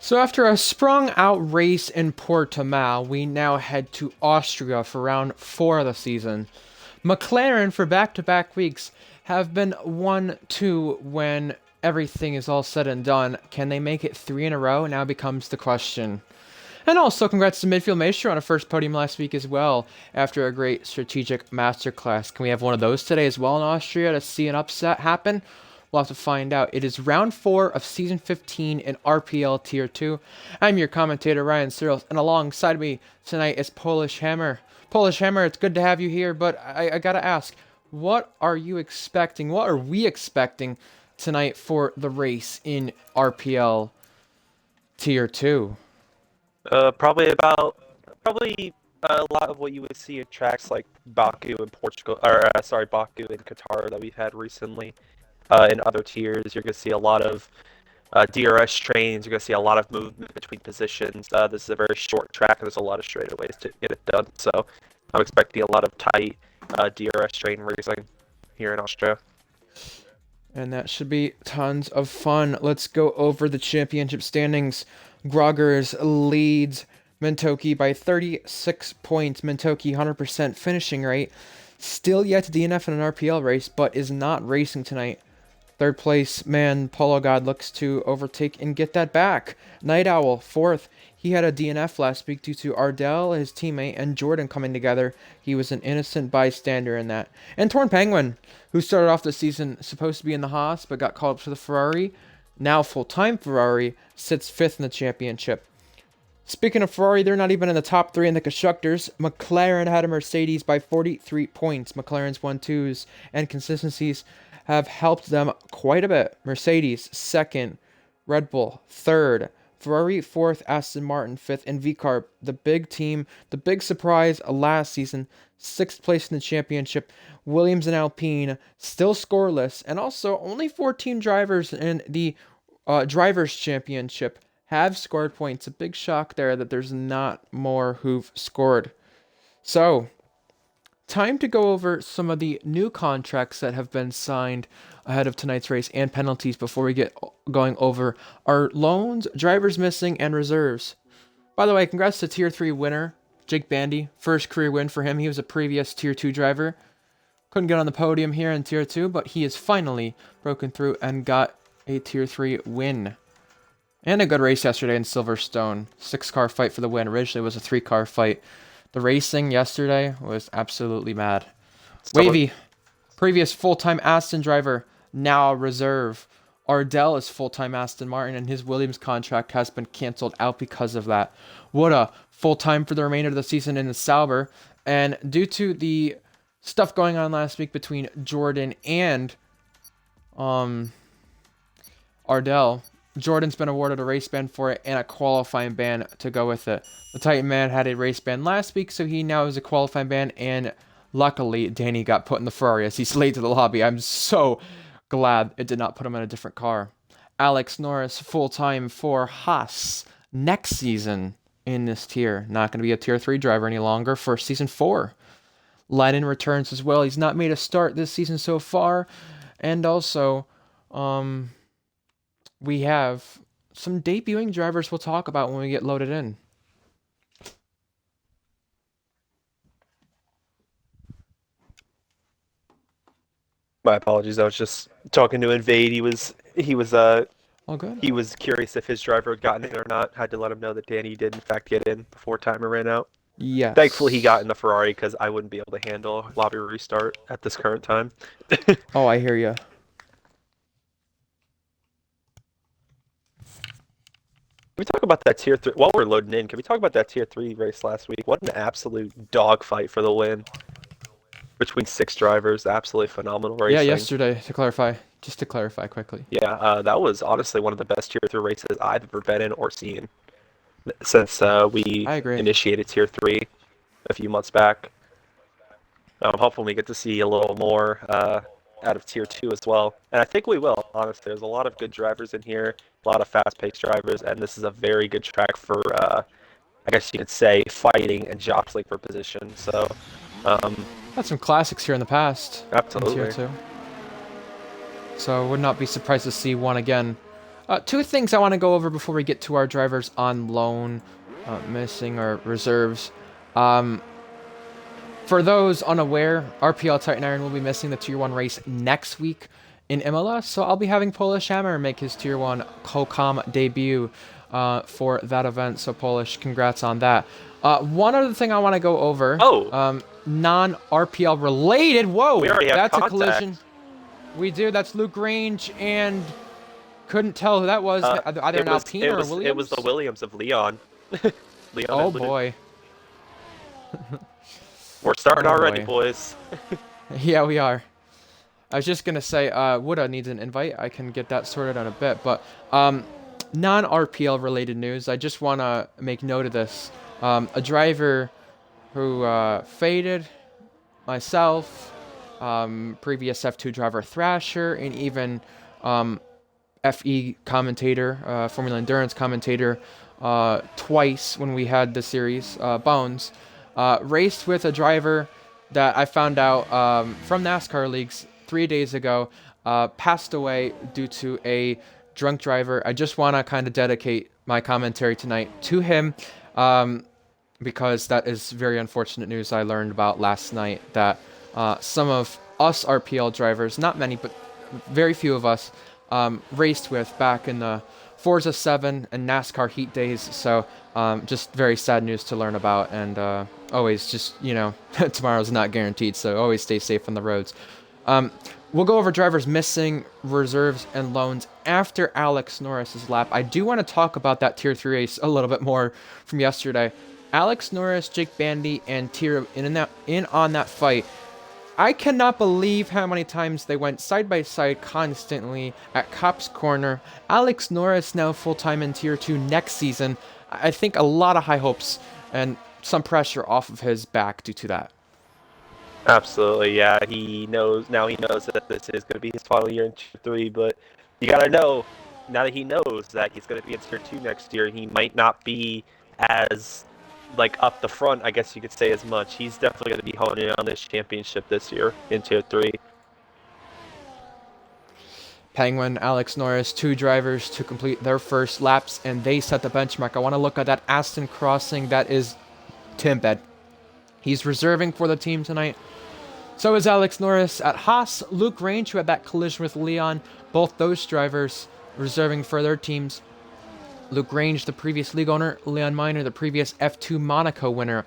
So after a sprung out race in Portimao, we now head to Austria for round 4 of the season. McLaren for back-to-back weeks have been 1-2 when everything is all said and done. Can they make it 3 in a row? Now becomes the question. And also congrats to Midfield Maestro on a first podium last week as well, after a great strategic masterclass. Can we have one of those today as well in Austria to see an upset happen? We'll have to find out. It is round 4 of season 15 in RPL Tier 2. I'm your commentator, Ryan Searles, and alongside me tonight is Polish Hammer. Polish Hammer, it's good to have you here, but I gotta ask, what are you expecting? What are we expecting tonight for the race in RPL Tier 2? Probably a lot of what you would see in tracks like Baku in Portugal, or Baku in Qatar that we've had recently. In other tiers, you're going to see a lot of DRS trains. You're going to see a lot of movement between positions. This is a very short track, and there's a lot of straightaways to get it done. So I'm expecting a lot of tight DRS train racing here in Austria. And that should be tons of fun. Let's go over the championship standings. Groggers leads Mentoki by 36 points. Mentoki 100% finishing rate. Still yet to DNF in an RPL race, but is not racing tonight. Third place man Polo God looks to overtake and get that back. Night Owl, fourth. He had a DNF last week due to Ardell, his teammate, and Jordan coming together. He was an innocent bystander in that. And Torn Penguin, who started off the season supposed to be in the Haas, but got called up to the Ferrari. Now full-time Ferrari, sits fifth in the championship. Speaking of Ferrari, they're not even in the top 3 in the constructors. McLaren had a Mercedes by 43 points. McLaren's 1-2s and consistencies have helped them quite a bit. Mercedes, second. Red Bull, third. Ferrari, fourth. Aston Martin, fifth. And VCarb, the big team, the big surprise last season, sixth place in the championship. Williams and Alpine, still scoreless. And also, only 14 drivers in the Drivers' Championship have scored points. A big shock there that there's not more who've scored. So, time to go over some of the new contracts that have been signed ahead of tonight's race and penalties before we get going over our loans, drivers missing, and reserves. By the way, congrats to Tier 3 winner, Jake Bandy. First career win for him. He was a previous Tier 2 driver. Couldn't get on the podium here in Tier 2, but he has finally broken through and got a Tier 3 win. And a good race yesterday in Silverstone. 6-car fight for the win. Originally it was a 3-car fight. The racing yesterday was absolutely mad. Wavy, previous full-time Aston driver, now reserve. Ardell is full-time Aston Martin, and his Williams contract has been cancelled out because of that. Woda, full-time for the remainder of the season in the Sauber. And due to the stuff going on last week between Jordan and Ardell, Jordan's been awarded a race ban for it and a qualifying ban to go with it. The Titan Man had a race ban last week, so he now has a qualifying ban, and luckily Danny got put in the Ferrari as he's late to the lobby. I'm so glad it did not put him in a different car. Alex Norris, full-time for Haas next season in this tier. Not going to be a Tier 3 driver any longer for Season 4. Lennon returns as well. He's not made a start this season so far. And also, we have some debuting drivers we'll talk about when we get loaded in. My apologies. I was just talking to Invade. He was All good. he was curious if his driver had gotten in or not. Had to let him know that Danny did in fact get in before timer ran out. Yes. Thankfully, he got in the Ferrari because I wouldn't be able to handle lobby restart at this current time. Oh, I hear you. Can we talk about that Tier 3? While we're loading in, can we talk about that Tier 3 race last week? What an absolute dogfight for the win between 6 drivers. Absolutely phenomenal racing. Yeah, yesterday, just to clarify quickly. Yeah, that was honestly one of the best Tier 3 races I've ever been in or seen since we I agree. initiated Tier 3 a few months back. Hopefully we get to see a little more out of Tier 2 as well. And I think we will, honestly. There's a lot of good drivers in here, a lot of fast-paced drivers, and this is a very good track for, I guess you could say, fighting and jostling for position. So, Had some classics here in the past. absolutely. In Tier 2. So would not be surprised to see one again. Two things I want to go over before we get to our drivers on loan, missing, or reserves. Um, for those unaware, RPL Titan Iron will be missing the Tier 1 race next week in MLS, so I'll be having Polish Hammer make his Tier 1 Kokam debut for that event, so Polish, congrats on that. One other thing I want to go over, Oh! Non-RPL related, whoa, We already have that's contact. a collision. We do, that's Luke Range, and couldn't tell who that was, either an Alpine or a Williams? It was the Williams of Leon. Leon Oh boy. We're starting Oh, already, boy. boys. Yeah, we are. I was just gonna say, Woodha needs an invite. I can get that sorted in a bit, but non-RPL related news. I just want to make note of this. A driver who faded, myself, previous F2 driver Thrasher, and even FE commentator, Formula Endurance commentator, twice when we had the series, Bones, raced with a driver that I found out from NASCAR leagues 3 days ago, passed away due to a drunk driver. I just want to kind of dedicate my commentary tonight to him, because that is very unfortunate news I learned about last night, that some of us RPL drivers, not many, but very few of us, raced with back in the Forza 7 and NASCAR heat days. So just very sad news to learn about, and always just, you know, tomorrow's not guaranteed, so always stay safe on the roads. We'll go over drivers missing, reserves, and loans after Alex Norris's lap. I do want to talk about that Tier 3 race a little bit more from yesterday. Alex Norris, Jake Bandy, and Tier in on that fight. I cannot believe how many times they went side by side constantly at Cop's Corner. Alex Norris now full-time in Tier 2 next season. I think a lot of high hopes and some pressure off of his back due to that. Absolutely, yeah. He knows that this is going to be his final year in Tier 3, but you got to know, now that he knows that he's going to be in Tier 2 next year, he might not be as, like, up the front, I guess you could say, as much. He's definitely going to be honing in on this championship this year in Tier 3. Penguin, Alex Norris, two drivers to complete their first laps, and they set the benchmark. I want to look at that Aston crossing. That is Tim Bed. He's reserving for the team tonight. So is Alex Norris at Haas. Luke Range, who had that collision with Leon. Both those drivers reserving for their teams. Luke Range, the previous league owner. Leon Miner, the previous F2 Monaco winner.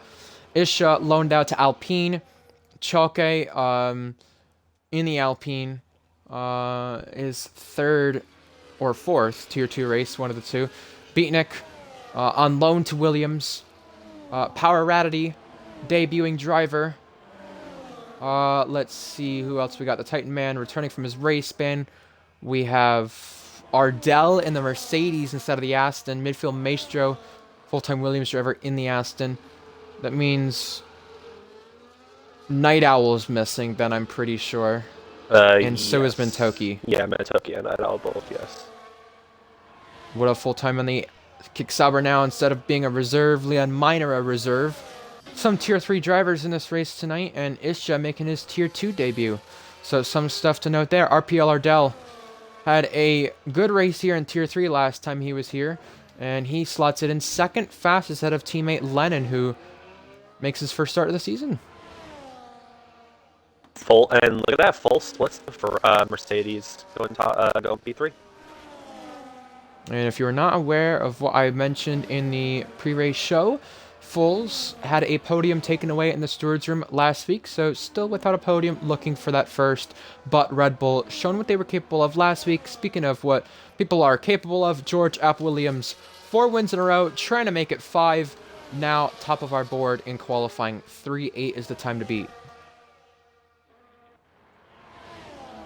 Isha loaned out to Alpine. Chalke in the Alpine is third or fourth Tier 2 race, one of the two. Beatnik on loan to Williams. Power Radity, debuting driver. Let's see who else we got. The Titan Man returning from his race ban. We have Ardell in the Mercedes instead of the Aston. Midfield Maestro, full-time Williams driver in the Aston. That means Night Owl is missing, Ben, I'm pretty sure. And so is Mentoki. Yeah, Mentoki and Night Owl both, yes. What a full-time on the Kicksauber now instead of being a reserve. Leon Miner a reserve. Some Tier 3 drivers in this race tonight, and Isha making his Tier 2 debut. So some stuff to note there. RPL Ardell had a good race here in Tier 3 last time he was here, and he slots it in second fastest ahead of teammate Lennon, who makes his first start of the season. And look at that, full splits for Mercedes going P3. And if you're not aware of what I mentioned in the pre-race show, Foles had a podium taken away in the stewards room last week, so still without a podium, looking for that first. But Red Bull shown what they were capable of last week. Speaking of what people are capable of, George App Williams, 4 wins in a row, trying to make it 5. Now top of our board in qualifying. 3-8 is the time to beat.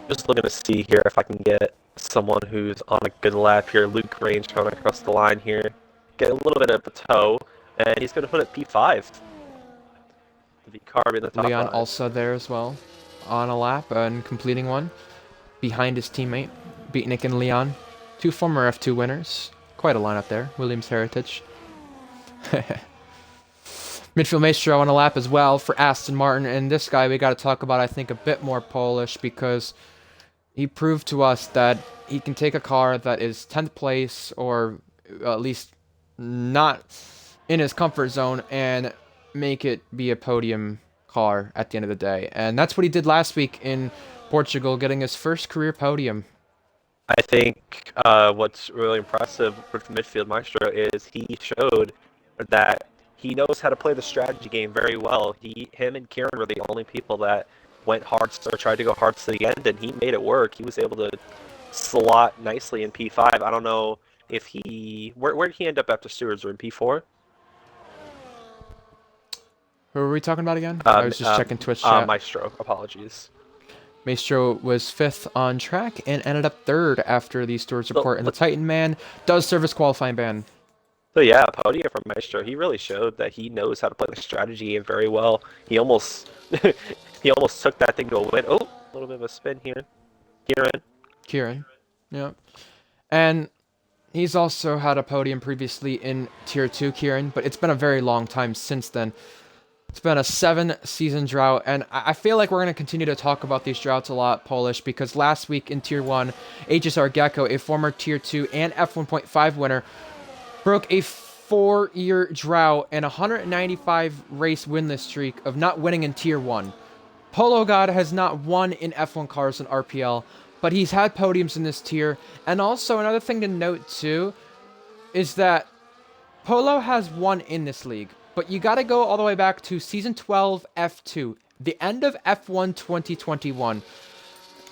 Just looking to see here if I can get someone who's on a good lap here. Luke Range coming across the line here. Get a little bit of a toe, and he's going to put it P5. The Carb in the top Leon line. also there as well, on a lap and completing one. Behind his teammate, Beatnik and Leon. 2 former F2 winners. Quite a lineup there. Williams heritage. Midfield Maestro on a lap as well for Aston Martin. And this guy we got to talk about, I think, a bit more Polish, because He proved to us that he can take a car that is 10th place or at least not in his comfort zone and make it be a podium car at the end of the day. And that's what he did last week in Portugal, getting his first career podium. I think what's really impressive with the midfield maestro is he showed that he knows how to play the strategy game very well. Him and Kieran were the only people that went hard or tried to go hard to the end, and he made it work. He was able to slot nicely in P5. I don't know if where did he end up after Stewards, or in P4? Who were we talking about again? I was just checking Twitch chat. Maestro, apologies. Maestro was 5th on track and ended up 3rd after the Stewards report, and the But Titan Man does serve as qualifying ban. So yeah, podium from Maestro. He really showed that he knows how to play the strategy game very well. He almost he almost took that thing to a win. Oh, a little bit of a spin here. Kieran. Yeah. And he's also had a podium previously in Tier 2, Kieran, but it's been a very long time since then. It's been a 7-season drought, and I feel like we're going to continue to talk about these droughts a lot, Polish, because last week in Tier 1, HSR Gecko, a former Tier 2 and F1.5 winner, broke a 4-year drought and 195 race winless streak of not winning in Tier 1. Polo God has not won in F1 cars in RPL, but he's had podiums in this tier. And also, another thing to note too is that Polo has won in this league, but you gotta go all the way back to Season 12 F2, the end of F1 2021.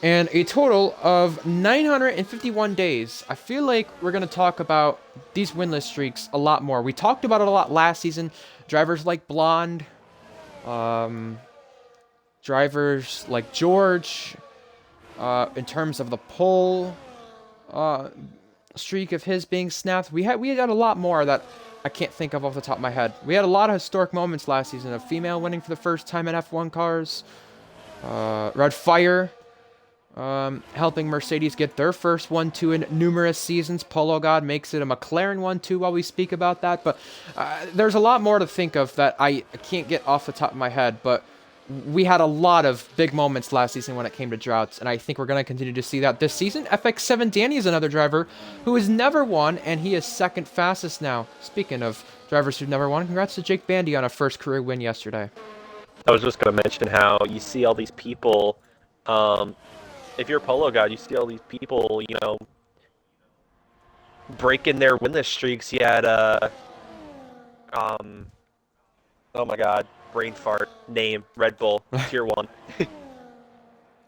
And a total of 951 days. I feel like we're going to talk about these winless streaks a lot more. We talked about it a lot last season. Drivers like Blonde, drivers like George, in terms of the pole streak of his being snapped. We had a lot more that I can't think of off the top of my head. We had a lot of historic moments last season. A female winning for the first time in F1 cars. Red Fire. Helping Mercedes get their first 1-2 in numerous seasons. Polo God makes it a McLaren 1-2 while we speak about that. But there's a lot more to think of that I can't get off the top of my head. But we had a lot of big moments last season when it came to droughts. And I think we're going to continue to see that this season. FX7 Danny is another driver who has never won. And he is second fastest now. Speaking of drivers who've never won, congrats to Jake Bandy on a first career win yesterday. I was just going to mention how you see all these people... if you're a Polo God, you see all these people, breaking their winless streaks. You had, oh my god, brain fart, name, Red Bull, Tier 1.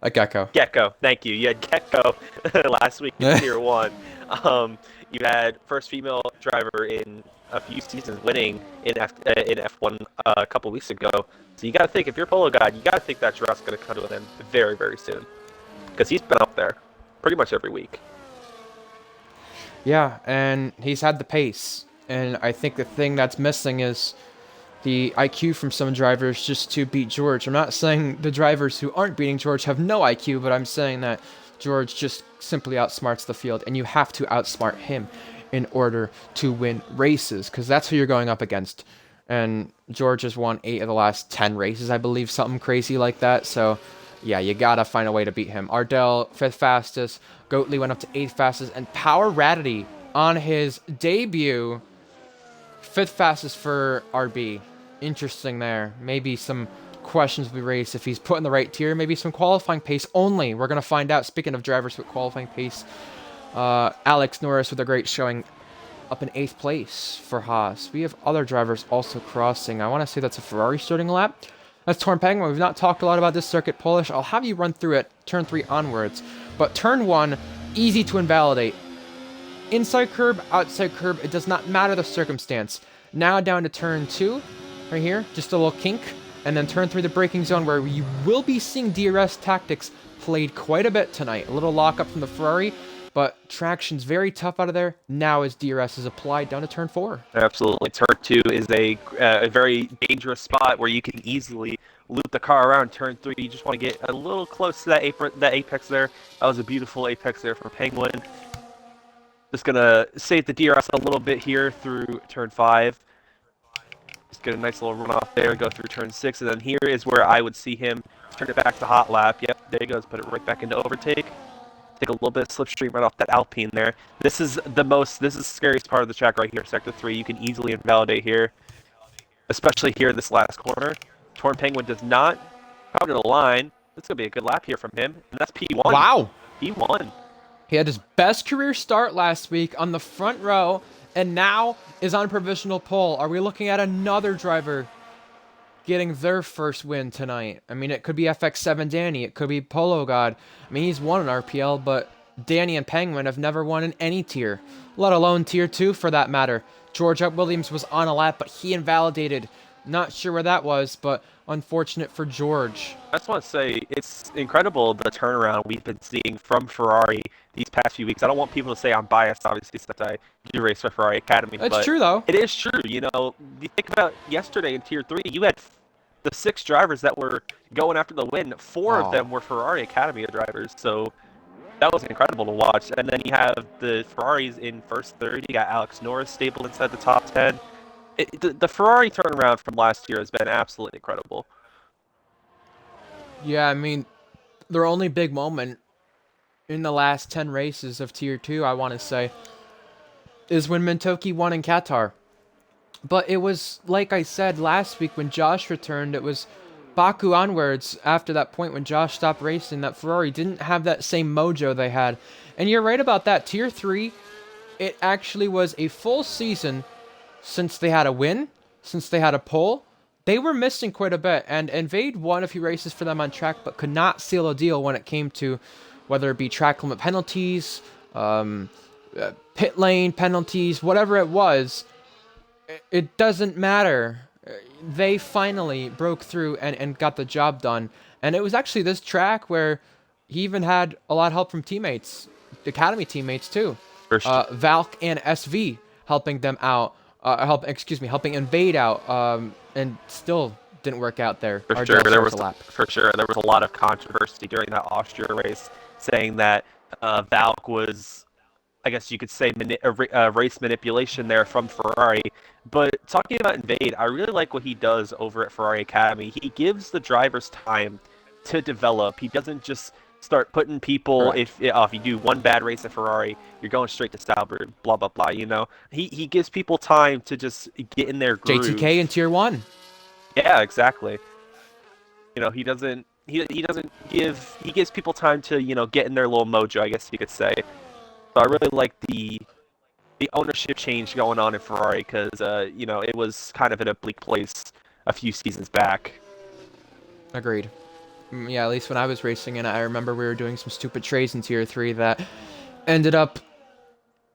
A Gecko. Gecko, thank you. You had Gecko last week in Tier 1. You had first female driver in a few seasons winning in F1 a couple weeks ago. So you got to think, if you're a Polo God, you got to think that drought's going to come to an end very, very soon. Because he's been up there pretty much every week. Yeah, and he's had the pace. And I think the thing that's missing is the IQ from some drivers just to beat George. I'm not saying the drivers who aren't beating George have no IQ, but I'm saying that George just simply outsmarts the field, and you have to outsmart him in order to win races, because that's who you're going up against. And George has won 8 of the last 10 races, I believe, something crazy like that, so... yeah, you gotta find a way to beat him. Ardell, 5th fastest. Goatley went up to 8th fastest. And Power Radity on his debut, 5th fastest for RB. Interesting there. Maybe some questions will be raised if he's put in the right tier. Maybe some qualifying pace only. We're going to find out. Speaking of drivers with qualifying pace, Alex Norris with a great showing up in 8th place for Haas. We have other drivers also crossing. I want to say that's a Ferrari starting lap. That's Torn Penguin. We've not talked a lot about this circuit, Polish. I'll have you run through it, turn 3 onwards. But turn 1, easy to invalidate. Inside curb, outside curb, it does not matter the circumstance. Now down to turn 2, right here, just a little kink. And then turn 3, the braking zone, where you will be seeing DRS tactics played quite a bit tonight. A little lockup from the Ferrari, but traction's very tough out of there. Now as DRS is applied down to turn 4. Absolutely. Turn 2 is a very dangerous spot where you can easily loop the car around. Turn 3, you just want to get a little close to that apex there. That was a beautiful apex there from Penguin. Just going to save the DRS a little bit here through turn 5. Just get a nice little run off there, go through turn 6, and then here is where I would see him turn it back to hot lap. Yep, there he goes, put it right back into overtake. take a little bit of slipstream right off that Alpine there. This is the scariest part of the track right here, Sector 3. You can easily invalidate here, especially here in this last corner. Torn Penguin does not come to the line. This is going to be a good lap here from him, and that's P1. Wow. P1. He had his best career start last week on the front row, and now is on provisional pole. Are we looking at another driver getting their first win tonight? I mean, it could be FX7 Danny. It could be Polo God. I mean, he's won an RPL, but Danny and Penguin have never won in any tier, let alone tier 2 for that matter. George Williams was on a lap, but he invalidated. Not sure where that was, but unfortunate for George. I just want to say it's incredible the turnaround we've been seeing from Ferrari these past few weeks. I don't want people to say I'm biased, obviously, since I do race for Ferrari Academy. It's but true, though. It is true. You think about yesterday in Tier 3, you had the 6 drivers that were going after the win. 4 of them were Ferrari Academy drivers, so that was incredible to watch. And then you have the Ferraris in first 30. You got Alex Norris stable inside the top 10. The Ferrari turnaround from last year has been absolutely incredible. Yeah, I mean, their only big moment in the last 10 races of Tier 2, I want to say, is when Mintoki won in Qatar. But it was, like I said last week, when Josh returned, it was Baku onwards after that point when Josh stopped racing, that Ferrari didn't have that same mojo they had. And you're right about that. Tier 3, it actually was a full season since they had a win, since they had a pole. They were missing quite a bit, and Invade won a few races for them on track, but could not seal a deal when it came to whether it be track limit penalties, pit lane penalties, whatever it was. It doesn't matter. They finally broke through and got the job done. And it was actually this track where he even had a lot of help from teammates, Academy teammates too. Valk and SV helping them out. Helping Invade out, and still didn't work out there. For sure, there was a lot of controversy during that Austria race, saying that Valk was, I guess you could say, race manipulation there from Ferrari. But talking about Invade, I really like what he does over at Ferrari Academy. He gives the drivers time to develop. He doesn't just start putting people, if you do one bad race at Ferrari, you're going straight to Sauber, blah, blah, blah, He gives people time to just get in their groove. JTK in Tier 1. Yeah, exactly. He gives people time to, get in their little mojo, I guess you could say. So I really like the ownership change going on in Ferrari because, it was kind of in a bleak place a few seasons back. Agreed. Yeah, at least when I was racing, and I remember we were doing some stupid trades in Tier 3 that ended up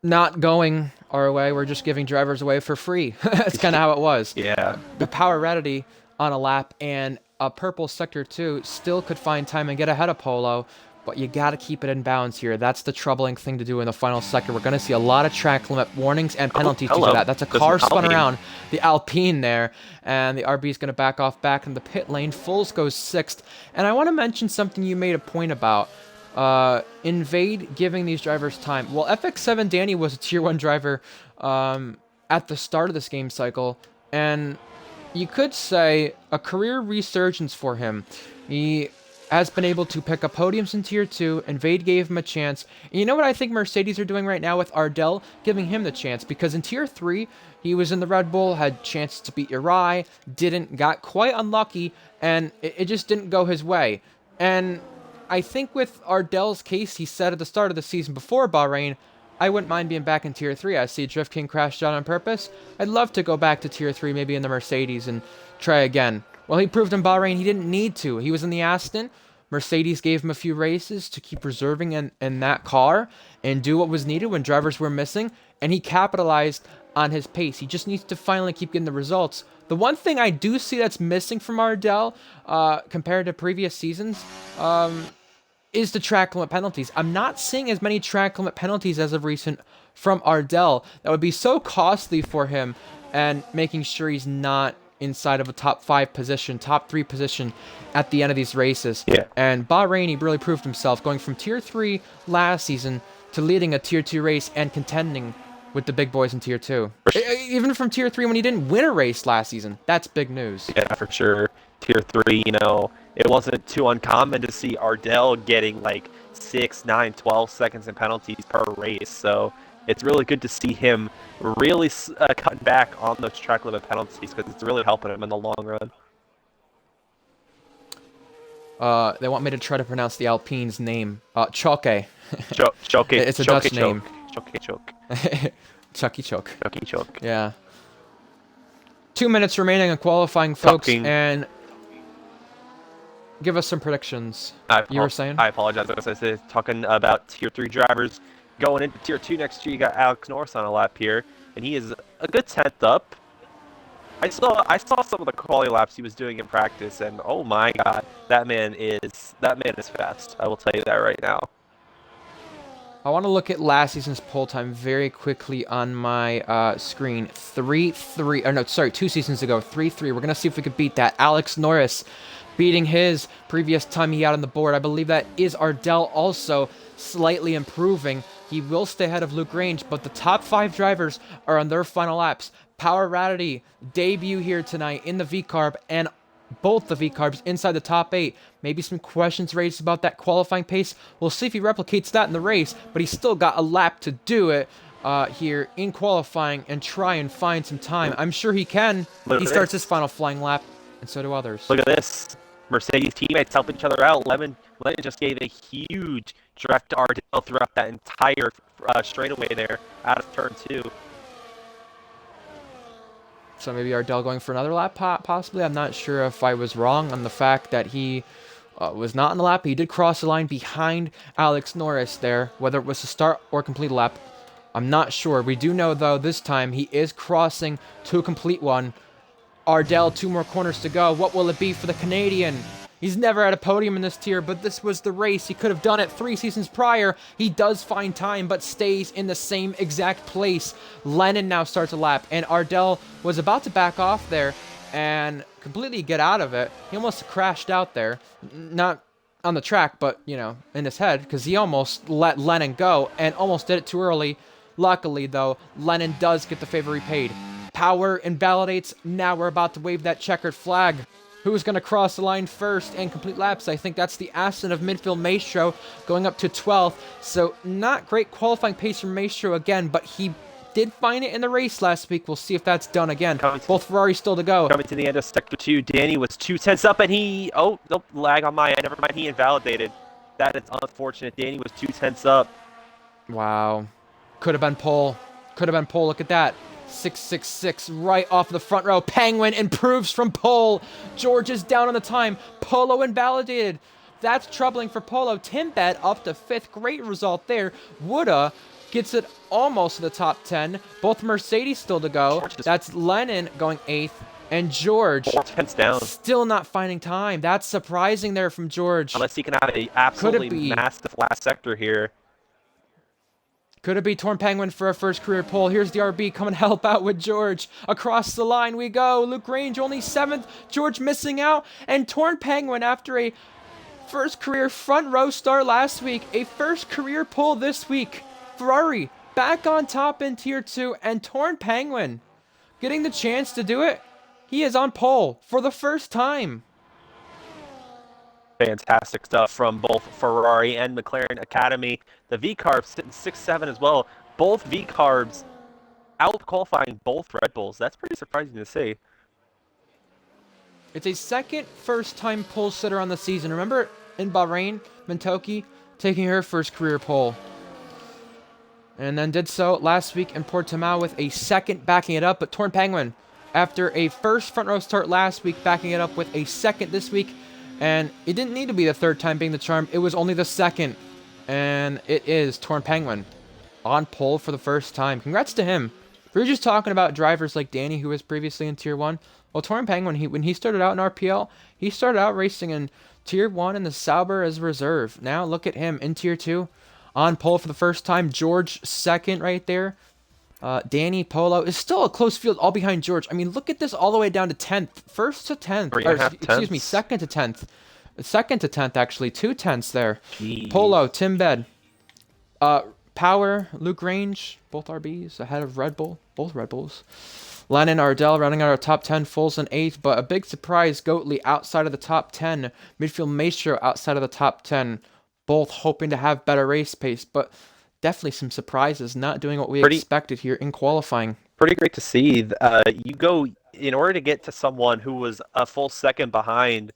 not going our way. We're just giving drivers away for free. That's kind of how it was. Yeah. The Power Rarity on a lap and a purple Sector 2 still could find time and get ahead of Polo, but you got to keep it in bounds here. That's the troubling thing to do in the final sector. We're going to see a lot of track limit warnings and penalties due to that. That's a car spun around the Alpine there, and the RB is going to back off back in the pit lane. Fulls goes 6th, and I want to mention something you made a point about. Invade giving these drivers time. Well, FX7 Danny was a Tier 1 driver at the start of this game cycle, and you could say a career resurgence for him. He has been able to pick up podiums in Tier 2. Invade gave him a chance. And you know what I think Mercedes are doing right now with Ardell? Giving him the chance. Because in Tier 3, he was in the Red Bull, had chances to beat Uri, got quite unlucky, and it just didn't go his way. And I think with Ardell's case, he said at the start of the season before Bahrain, I wouldn't mind being back in Tier 3. I see Drift King crashed out on purpose. I'd love to go back to Tier 3, maybe in the Mercedes, and try again. Well, he proved in Bahrain he didn't need to. He was in the Aston. Mercedes gave him a few races to keep reserving in that car and do what was needed when drivers were missing, and he capitalized on his pace. He just needs to finally keep getting the results. The one thing I do see that's missing from Ardell, compared to previous seasons, is the track limit penalties. I'm not seeing as many track limit penalties as of recent from Ardell. That would be so costly for him, and making sure he's not inside of a top 5 position, top 3 position at the end of these races. Yeah. And Bahrain, he really proved himself, going from Tier 3 last season to leading a Tier 2 race and contending with the big boys in Tier 2. Even from Tier 3 when he didn't win a race last season. That's big news. Yeah, for sure. Tier 3, it wasn't too uncommon to see Ardell getting, 6, 9, 12 seconds in penalties per race. So it's really good to see him really cutting back on those track limit penalties because it's really helping him in the long run. They want me to try to pronounce the Alpine's name. Choke. Choke. It's a Dutch name. Choke. Chucky Choke. Chucky Choke. Yeah. 2 minutes remaining in qualifying, folks, and give us some predictions. You were saying? I apologize. As I said, talking about Tier 3 drivers going into Tier 2 next year. You got Alex Norris on a lap here, and he is a good 10th up. I saw some of the quality laps he was doing in practice, and oh my God, that man is fast. I will tell you that right now. I want to look at last season's pole time very quickly on my screen. 3-3. Oh no, sorry, 2 seasons ago. 3-3. We're gonna see if we could beat that. Alex Norris beating his previous time he had on the board. I believe that is Ardell also slightly improving. He will stay ahead of Luke Range, but the top 5 drivers are on their final laps. Power Radity debut here tonight in the V-Carb, and both the V-Carbs inside the top 8. Maybe some questions raised about that qualifying pace. We'll see if he replicates that in the race, but he's still got a lap to do it here in qualifying and try and find some time. I'm sure he can. He starts his final flying lap, and so do others. Look at this. Mercedes teammates help each other out. Lemon just gave a huge direct to Ardell throughout that entire straightaway there out of turn 2. So maybe Ardell going for another lap, possibly. I'm not sure if I was wrong on the fact that he was not in the lap. He did cross the line behind Alex Norris there, whether it was to start or complete a lap. I'm not sure. We do know, though, this time he is crossing to a complete one. Ardell, 2 more corners to go. What will it be for the Canadian? He's never had a podium in this tier, but this was the race. He could have done it 3 seasons prior. He does find time, but stays in the same exact place. Lennon now starts a lap, and Ardell was about to back off there and completely get out of it. He almost crashed out there. Not on the track, but, you know, in his head, because he almost let Lennon go and almost did it too early. Luckily, though, Lennon does get the favor repaid. Power invalidates. Now we're about to wave that checkered flag. Who's going to cross the line first and complete laps? I think that's the Aston of midfield Maestro going up to 12th. So not great qualifying pace from Maestro again, but he did find it in the race last week. We'll see if that's done again. Both Ferraris still to go. Coming to the end of Sector 2, Danny was 2 tenths up, and he... Oh, nope, lag on my end. Never mind, he invalidated. That is unfortunate. Danny was 2 tenths up. Wow. Could have been pole. Could have been pole. Look at that. 666 right off the front row. Penguin improves from pole. George is down on the time. Polo invalidated. That's troubling for Polo. Timbet up to 5th. Great result there. Woulda gets it almost to the top 10. Both Mercedes still to go. That's Lennon going 8th. And George 4 tenths down. Still not finding time. That's surprising there from George. Unless he can have a absolutely massive last sector here. Could it be Torn Penguin for a first career pole? Here's the RB coming to help out with George. Across the line we go. Luke Range only 7th. George missing out. And Torn Penguin, after a first career front row start last week, a first career pole this week. Ferrari back on top in Tier 2. And Torn Penguin getting the chance to do it. He is on pole for the first time. Fantastic stuff from both Ferrari and McLaren Academy. The V-Carbs sitting 6-7 as well. Both V-Carbs out-qualifying both Red Bulls. That's pretty surprising to see. It's a second first-time pole sitter on the season. Remember in Bahrain, Mentoki taking her first career pole. And then did so last week in Portimao with a second backing it up. But Torn Penguin, after a first front row start last week, backing it up with a second this week. And it didn't need to be the 3rd time being the charm. It was only the 2nd. And it is Torn Penguin on pole for the first time. Congrats to him. We were just talking about drivers like Danny, who was previously in Tier 1. Well, Torn Penguin, when he started out in RPL, he started out racing in Tier 1 in the Sauber as a reserve. Now look at him in Tier 2 on pole for the first time. George 2nd right there. Danny, Polo is still a close field all behind George. I mean, look at this all the way down to 10th. 1st to 10th. Excuse me, 2nd to 10th. 2nd to 10th, actually. 2 tenths there. Jeez. Polo, Timbed. Power, Luke Range, both RBs ahead of Red Bull. Both Red Bulls. Lennon, Ardell running out our top 10, Foles in 8th. But a big surprise, Goatley outside of the top 10. Midfield Maestro outside of the top 10. both hoping to have better race pace, but definitely some surprises, not doing what we Pretty expected here in qualifying. pretty great to see. You go in order to get to someone who was a full second behind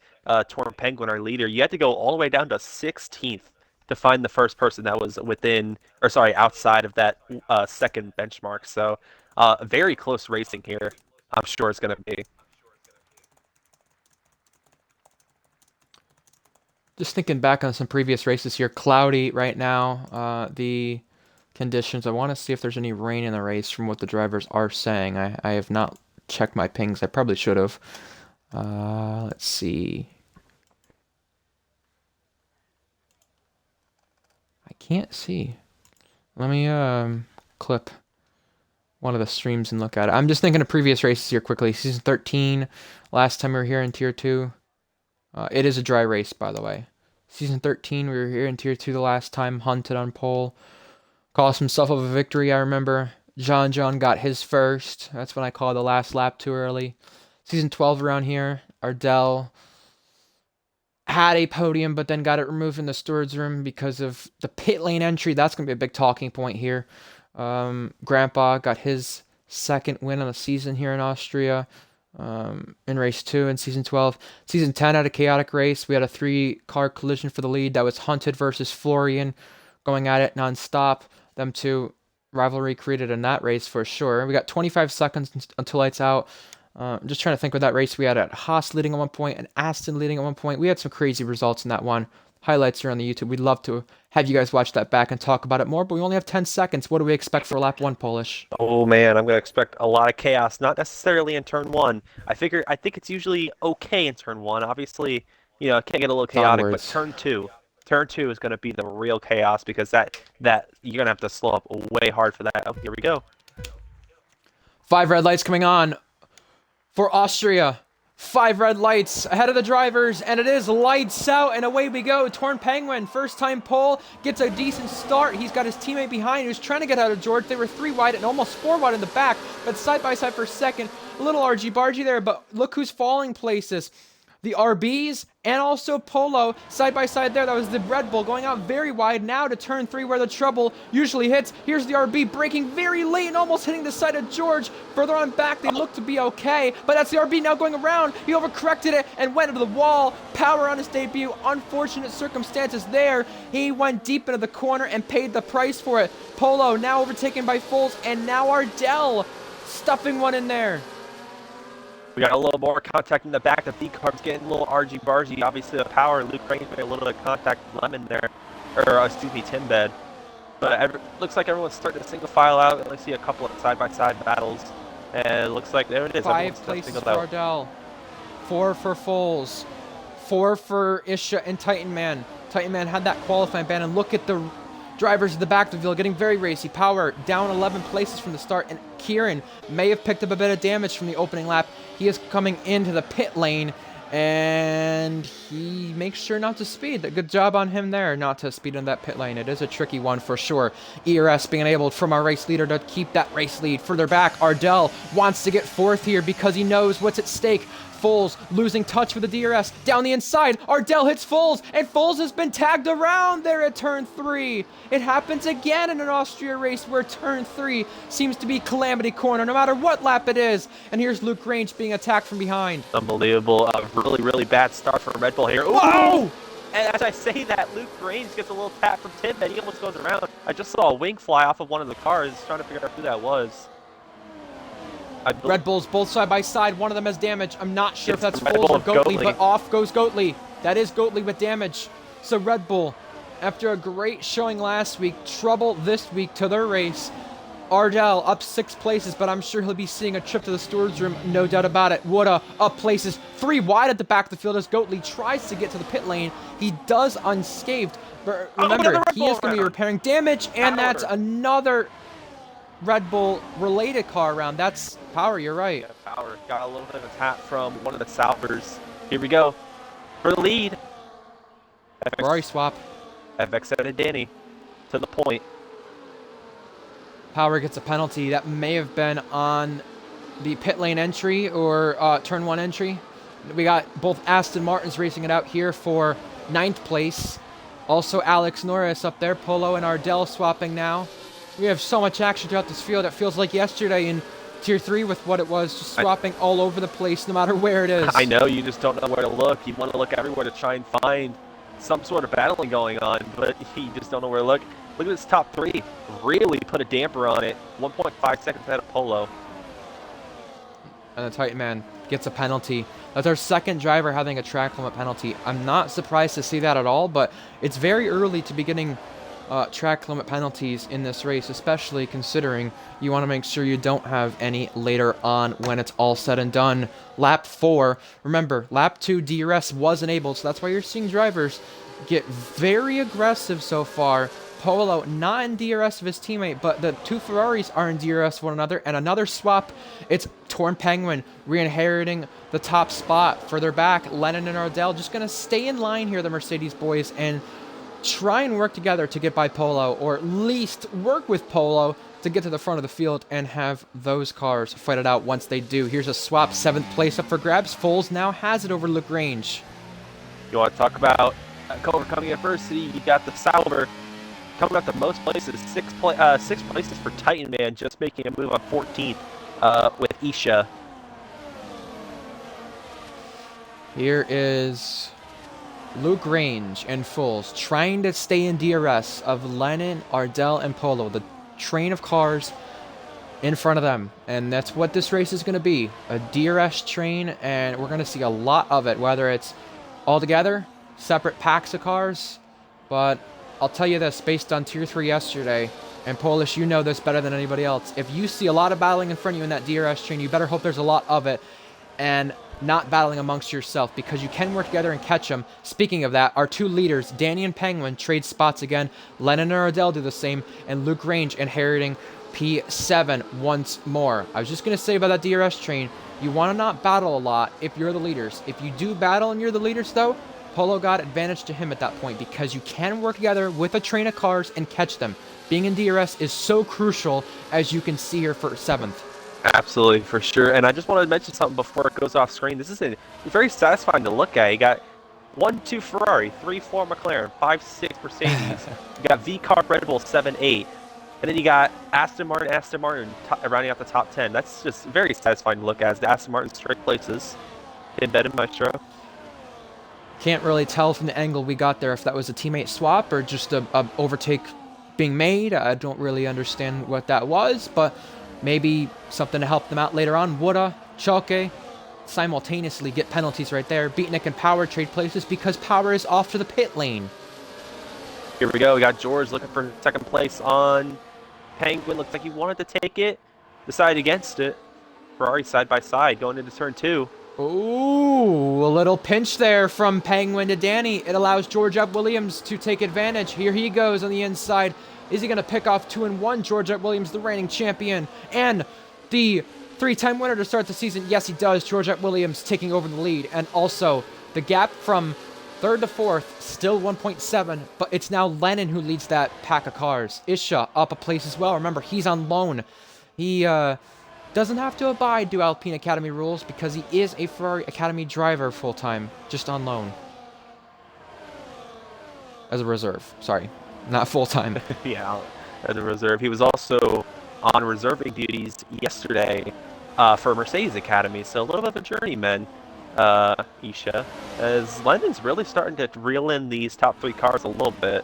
Torn Penguin, our leader. You had to go all the way down to 16th to find the first person that was within, or sorry, outside of that second benchmark. So, very close racing here. I'm sure it's going to be. Just thinking back on some previous races here, cloudy right now. The conditions. I want to see if there's any rain in the race from what the drivers are saying. I have not checked my pings. I probably should have. Let's see. I can't see. Let me clip one of the streams and look at it. I'm just thinking of previous races here quickly. Season 13, last time we were here in Tier 2. It is a dry race, by the way. Season 13, we were here in Tier 2 the last time, hunted on pole. Cost himself of a victory, I remember. John got his first. That's when I called the last lap too early. Season 12 around here, Ardell had a podium, but then got it removed in the steward's room because of the pit lane entry. That's going to be a big talking point here. Grandpa got his second win of the season here in Austria in race 2 in season 12. Season 10 had a chaotic race. We had a 3-car collision for the lead. That was Hunted versus Florian going at it nonstop. Them two rivalry created in that race for sure. We got 25 seconds until lights out. I'm just trying to think with that race. We had a Haas leading at one point and Aston leading at one point. We had some crazy results in that one. Highlights are on the YouTube. We'd love to have you guys watch that back and talk about it more, but we only have 10 seconds. What do we expect for lap 1, Polish? Oh man, I'm gonna expect a lot of chaos. Not necessarily in turn 1. I think it's usually okay in turn 1. Obviously, it can get a little chaotic, but Onwards. turn two is gonna be the real chaos because that you're gonna have to slow up way hard for that. Oh, here we go. 5 red lights coming on for Austria. 5 red lights ahead of the drivers, and it is lights out, and away we go. Torn Penguin, first time pole, gets a decent start. He's got his teammate behind who's trying to get out of George. They were 3 wide and almost 4 wide in the back, but side by side for second. A little argy-bargy there, but look who's falling places. The RBs and also Polo side by side there. That was the Red Bull going out very wide now to turn 3 where the trouble usually hits. Here's the RB braking very late and almost hitting the side of George. Further on back, they look to be okay, but that's the RB now going around. He overcorrected it and went into the wall. Power on his debut. Unfortunate circumstances there. He went deep into the corner and paid the price for it. Polo now overtaken by Foles, and now Ardell stuffing one in there. We got a little more contact in the back. The B-Carb's getting a little argy-bargy. Obviously, the power. Luke Crane's made a little bit of contact with Lemon there. Or, excuse me, Tim Bed. But looks like everyone's starting to single file out. And I see a couple of side-by-side battles. And it looks like there it is. 5 places for Ardell. 4 for Foles. 4 for Isha and Titan Man. Titan Man had that qualifying ban. And look at the drivers at the back of the field getting very racy. Power down 11 places from the start. And Kieran may have picked up a bit of damage from the opening lap. He is coming into the pit lane, and he makes sure not to speed. Good job on him there, not to speed in that pit lane. It is a tricky one for sure. ERS being enabled from our race leader to keep that race lead. Further back, Ardell wants to get 4th here because he knows what's at stake. Foles losing touch with the DRS. Down the inside, Ardell hits Foles, and Foles has been tagged around there at turn 3. It happens again in an Austria race where turn 3 seems to be calamity corner no matter what lap it is. And here's Luke Grange being attacked from behind. Unbelievable. A really, really bad start from Red Bull here. Ooh! Whoa! And as I say that, Luke Grange gets a little tap from Tim that he almost goes around. I just saw a wing fly off of one of the cars, trying to figure out who that was. Red Bulls both side by side. One of them has damage. I'm not sure if that's Red Foles Bull or Goatley, Goatley. but off goes Goatley. That is Goatley with damage. So Red Bull, after a great showing last week, trouble this week to their race. Ardell up 6 places, but I'm sure he'll be seeing a trip to the steward's room, no doubt about it. Woda up places, 3 wide at the back of the field as Goatley tries to get to the pit lane. He does unscathed, but remember, he is going to be repairing damage, and that's another Red Bull related car around. That's Power, you're right. Yeah, Power got a little bit of a tap from one of the Salvers. Here we go. For the lead. Ferrari swap. FX7 and Danny to the point. Power gets a penalty. That may have been on the pit lane entry or turn 1 entry. We got both Aston Martins racing it out here for 9th place. Also, Alex Norris up there. Polo and Ardell swapping now. We have so much action throughout this field. It feels like yesterday in Tier 3 with what it was, just swapping all over the place, no matter where it is. I know, you just don't know where to look. You want to look everywhere to try and find some sort of battling going on, but you just don't know where to look. Look at this top 3. Really put a damper on it. 1.5 seconds ahead of Polo. And the Titan Man gets a penalty. That's our second driver having a track limit penalty. I'm not surprised to see that at all, but it's very early to be getting track limit penalties in this race, especially considering you want to make sure you don't have any later on when it's all said and done. Lap 4, remember, lap 2 DRS was enabled, so that's why you're seeing drivers get very aggressive so far. Polo not in DRS of his teammate, but the two Ferraris are in DRS one another, and another swap. It's Torn Penguin re-inheriting the top spot. Further back, Lennon and Ardell just going to stay in line here, the Mercedes boys, and try and work together to get by Polo, or at least work with Polo to get to the front of the field and have those cars fight it out once they do. Here's a swap, 7th place up for grabs. Foles now has it over Lagrange. You want to talk about overcoming adversity? You got the Sauber coming up the most places, 6 places for Titan Man, just making a move on 14th with Isha. Here is Luke Range and Foles trying to stay in DRS of Lennon, Ardell, and Polo, the train of cars in front of them. And that's what this race is going to be, a DRS train, and we're going to see a lot of it, whether it's all together, separate packs of cars. But I'll tell you this, based on Tier 3 yesterday, and Polish, you know this better than anybody else, if you see a lot of battling in front of you in that DRS train, you better hope there's a lot of it, and not battling amongst yourself, because you can work together and catch them. Speaking of that, our two leaders, Danny and Penguin, trade spots again. Lennon and Ardell do the same, and Luke Range inheriting P7 once more. I was just going to say about that DRS train, you want to not battle a lot if you're the leaders. If you do battle and you're the leaders, though, Polo got advantage to him at that point, because you can work together with a train of cars and catch them. Being in DRS is so crucial, as you can see here for 7th. Absolutely, for sure. And I just wanted to mention something before it goes off screen. This is very satisfying to look at. You got 1-2 Ferrari, 3-4 McLaren, 5-6 Mercedes. You got V-Carb Red Bull 7-8. And then you got Aston Martin rounding out the top 10. That's just very satisfying to look at, as the Aston Martin straight places in bed in Maestro. Can't really tell from the angle we got there if that was a teammate swap or just a overtake being made. I don't really understand what that was, but maybe something to help them out later on. Woulda, Chalke simultaneously get penalties right there. Beatnik and Power trade places because Power is off to the pit lane. Here we go. We got George looking for 2nd place on Penguin. Looks like he wanted to take it. Decided against it. Ferrari side by side going into turn 2. Ooh, a little pinch there from Penguin to Danny. It allows George Up Williams to take advantage. Here he goes on the inside. Is he going to pick off 2-1? George Up Williams, the reigning champion, and the 3-time winner to start the season. Yes, he does. George Up Williams taking over the lead. And also, the gap from 3rd to 4th, still 1.7, but it's now Lennon who leads that pack of cars. Isha up a place as well. Remember, he's on loan. He doesn't have to abide to Alpine Academy rules because he is a Ferrari Academy driver full-time, just on loan. As a reserve, sorry. Not full-time. Yeah, as a reserve. He was also on reserving duties yesterday for Mercedes Academy, so a little bit of a journeyman, Isha, as London's really starting to reel in these top 3 cars a little bit.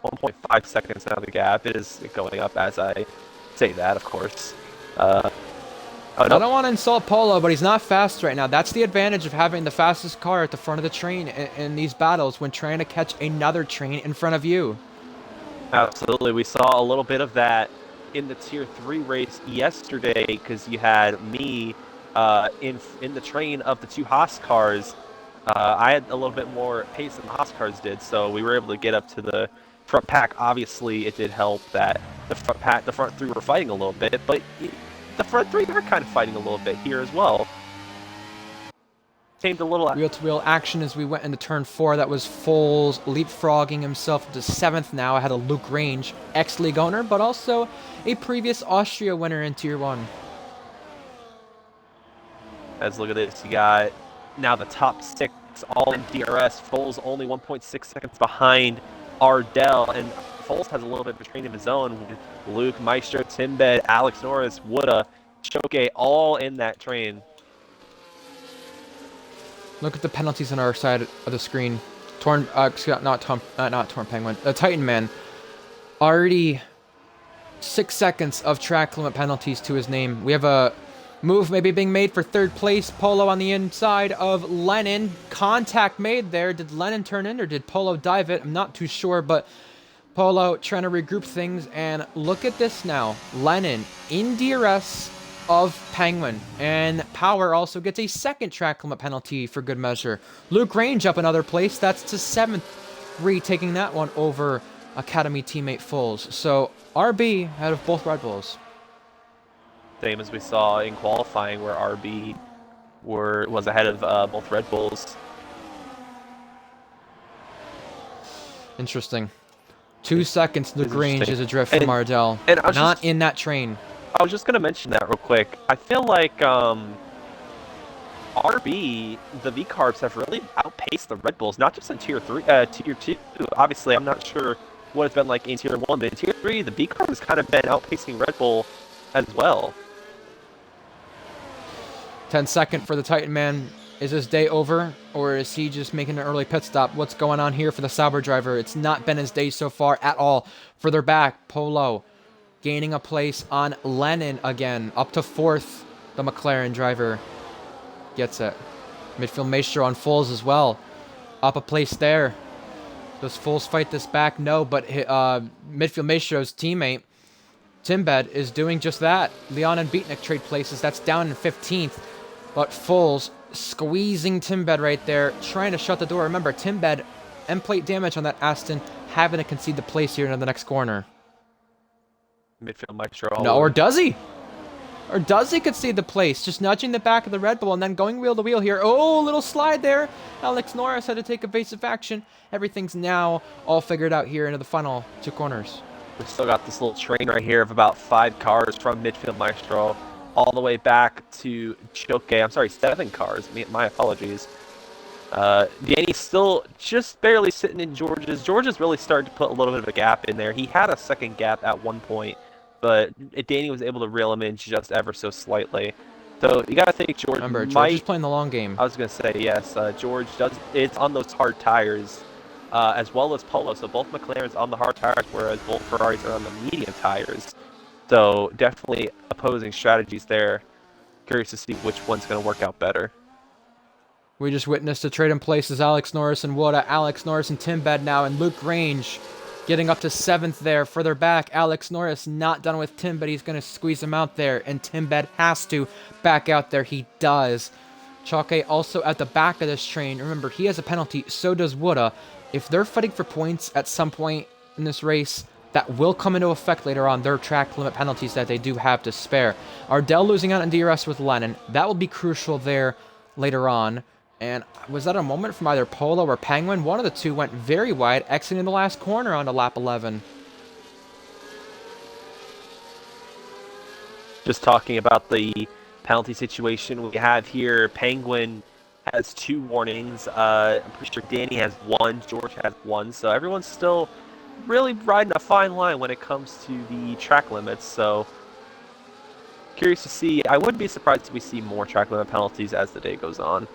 1.5 seconds now the gap. It is going up as I say that, of course. I don't want to insult Polo, but he's not fast right now. That's the advantage of having the fastest car at the front of the train in these battles when trying to catch another train in front of you. Absolutely. We saw a little bit of that in the Tier 3 race yesterday, because you had me in the train of the 2 Haas cars. I had a little bit more pace than the Haas cars did, so we were able to get up to the front pack. Obviously, it did help that the front 3 were fighting a little bit, but the front 3 are kind of fighting a little bit here as well. Tamed a little wheel-to-wheel action as we went into turn 4. That was Foles leapfrogging himself into 7th now. I had a Luke Range, ex-league owner, but also a previous Austria winner in Tier 1. As look at this, you got now the top 6 all in DRS. Foles only 1.6 seconds behind Ardell, and Foles has a little bit of a train of his own with Luke, Maestro, Timbed, Alex Norris, Woodda, Choke, all in that train. Look at the penalties on our side of the screen. Not Torn Penguin. The Titan Man. Already 6 seconds of track limit penalties to his name. We have a move maybe being made for third place. Polo on the inside of Lennon. Contact made there. Did Lennon turn in or did Polo dive it? I'm not too sure, but Polo trying to regroup things. And look at this now. Lennon in DRS of Penguin. And Power also gets a second track limit penalty for good measure. Luke Range up another place. That's to 7th. Retaking that one over Academy teammate Foles. So RB out of both Red Bulls. Same as we saw in qualifying where RB was ahead of both Red Bulls. Interesting. 2 seconds, Luke Range is adrift from Ardell. And not in that train. I was just going to mention that real quick. I feel like RB, the V-Carbs have really outpaced the Red Bulls, not just in Tier 2. Obviously, I'm not sure what it's been like in Tier 1, but in Tier 3, the V-Carb has kind of been outpacing Red Bull as well. 10-second for the Titan Man. Is his day over, or is he just making an early pit stop? What's going on here for the Sauber driver? It's not been his day so far at all. Further back, Polo gaining a place on Lennon again. Up to 4th, the McLaren driver gets it. Midfield Maestro on Foles as well. Up a place there. Does Foles fight this back? No, but Midfield Maestro's teammate, Timbed, is doing just that. Leon and Beatnik trade places. That's down in 15th. But Foles squeezing Timbed right there, trying to shut the door. Remember, Timbed, end plate damage on that Aston, having to concede the place here into the next corner. Midfield Maestro. No, or does he? Or does he concede the place? Just nudging the back of the Red Bull and then going wheel to wheel here. Oh, little slide there. Alex Norris had to take evasive action. Everything's now all figured out here into the final 2 corners. We've still got this little train right here of about 5 cars from Midfield Maestro all the way back to Choke. I'm sorry, 7 cars. My apologies. Danny's still just barely sitting in George's. George has really started to put a little bit of a gap in there. He had a second gap at one point, but Danny was able to reel him in just ever so slightly. So you got to think George. Remember, George is playing the long game. I was going to say, yes, George does. It's on those hard tires, as well as Polo. So both McLarens on the hard tires, whereas both Ferraris are on the medium tires. So definitely opposing strategies there. Curious to see which one's going to work out better. We just witnessed a trade in places. Alex Norris and Woodda. Alex Norris and Timbed now, and Luke Range getting up to 7th there. Further back, Alex Norris not done with Tim, but he's going to squeeze him out there, and Timbed has to back out there. He does. Chalke also at the back of this train. Remember, he has a penalty, so does Woodda. If they're fighting for points at some point in this race, that will come into effect later on, their track limit penalties that they do have to spare. Ardell losing out in DRS with Lennon. That will be crucial there later on. And was that a moment from either Polo or Penguin? One of the two went very wide, exiting the last corner onto lap 11. Just talking about the penalty situation we have here, Penguin has 2 warnings. I'm pretty sure Danny has 1, George has 1. So everyone's still really riding a fine line when it comes to the track limits. So curious to see. I wouldn't be surprised if we see more track limit penalties as the day goes on.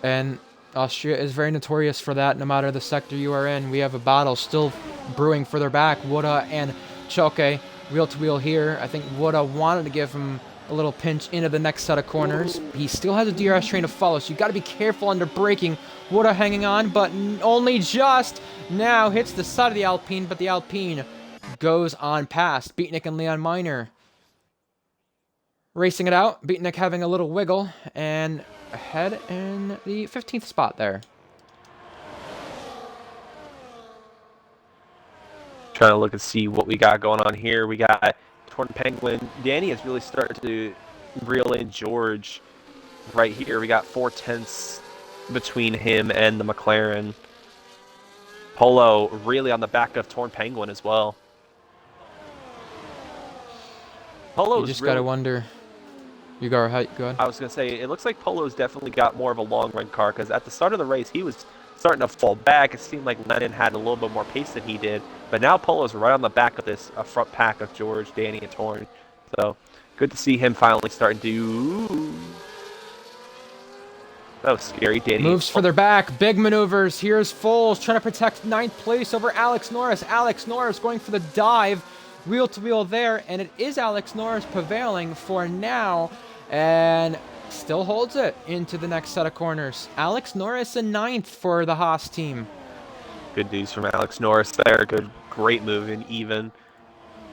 And Austria is very notorious for that. No matter the sector you are in, we have a battle still brewing further back. Woodda and Chalke, wheel to wheel here. I think Woodda wanted to give him a little pinch into the next set of corners. He still has a DRS train to follow, so you got to be careful under braking. Woodda hanging on, but only just now hits the side of the Alpine, but the Alpine goes on past. Beatnik and Leon Miner racing it out. Beatnik having a little wiggle, and ahead in the 15th spot there. Trying to look and see what we got going on here. We got Torn Penguin. Danny has really started to reel in George right here. We got 4/10 between him and the McLaren. Polo really on the back of Torn Penguin as well. Polo's You just really, gotta wonder. You go ahead. I was going to say, it looks like Polo's definitely got more of a long run car, because at the start of the race, he was starting to fall back. It seemed like Lennon had a little bit more pace than he did. But now Polo's right on the back of this front pack of George, Danny, and Torn. So good to see him finally starting to... That was scary. Danny moves further back. Big maneuvers. Here's Foles trying to protect 9th place over Alex Norris. Alex Norris going for the dive. Wheel to wheel there. And it is Alex Norris prevailing for now. And still holds it into the next set of corners. Alex Norris in 9th for the Haas team. Good news from Alex Norris there. Great move and even.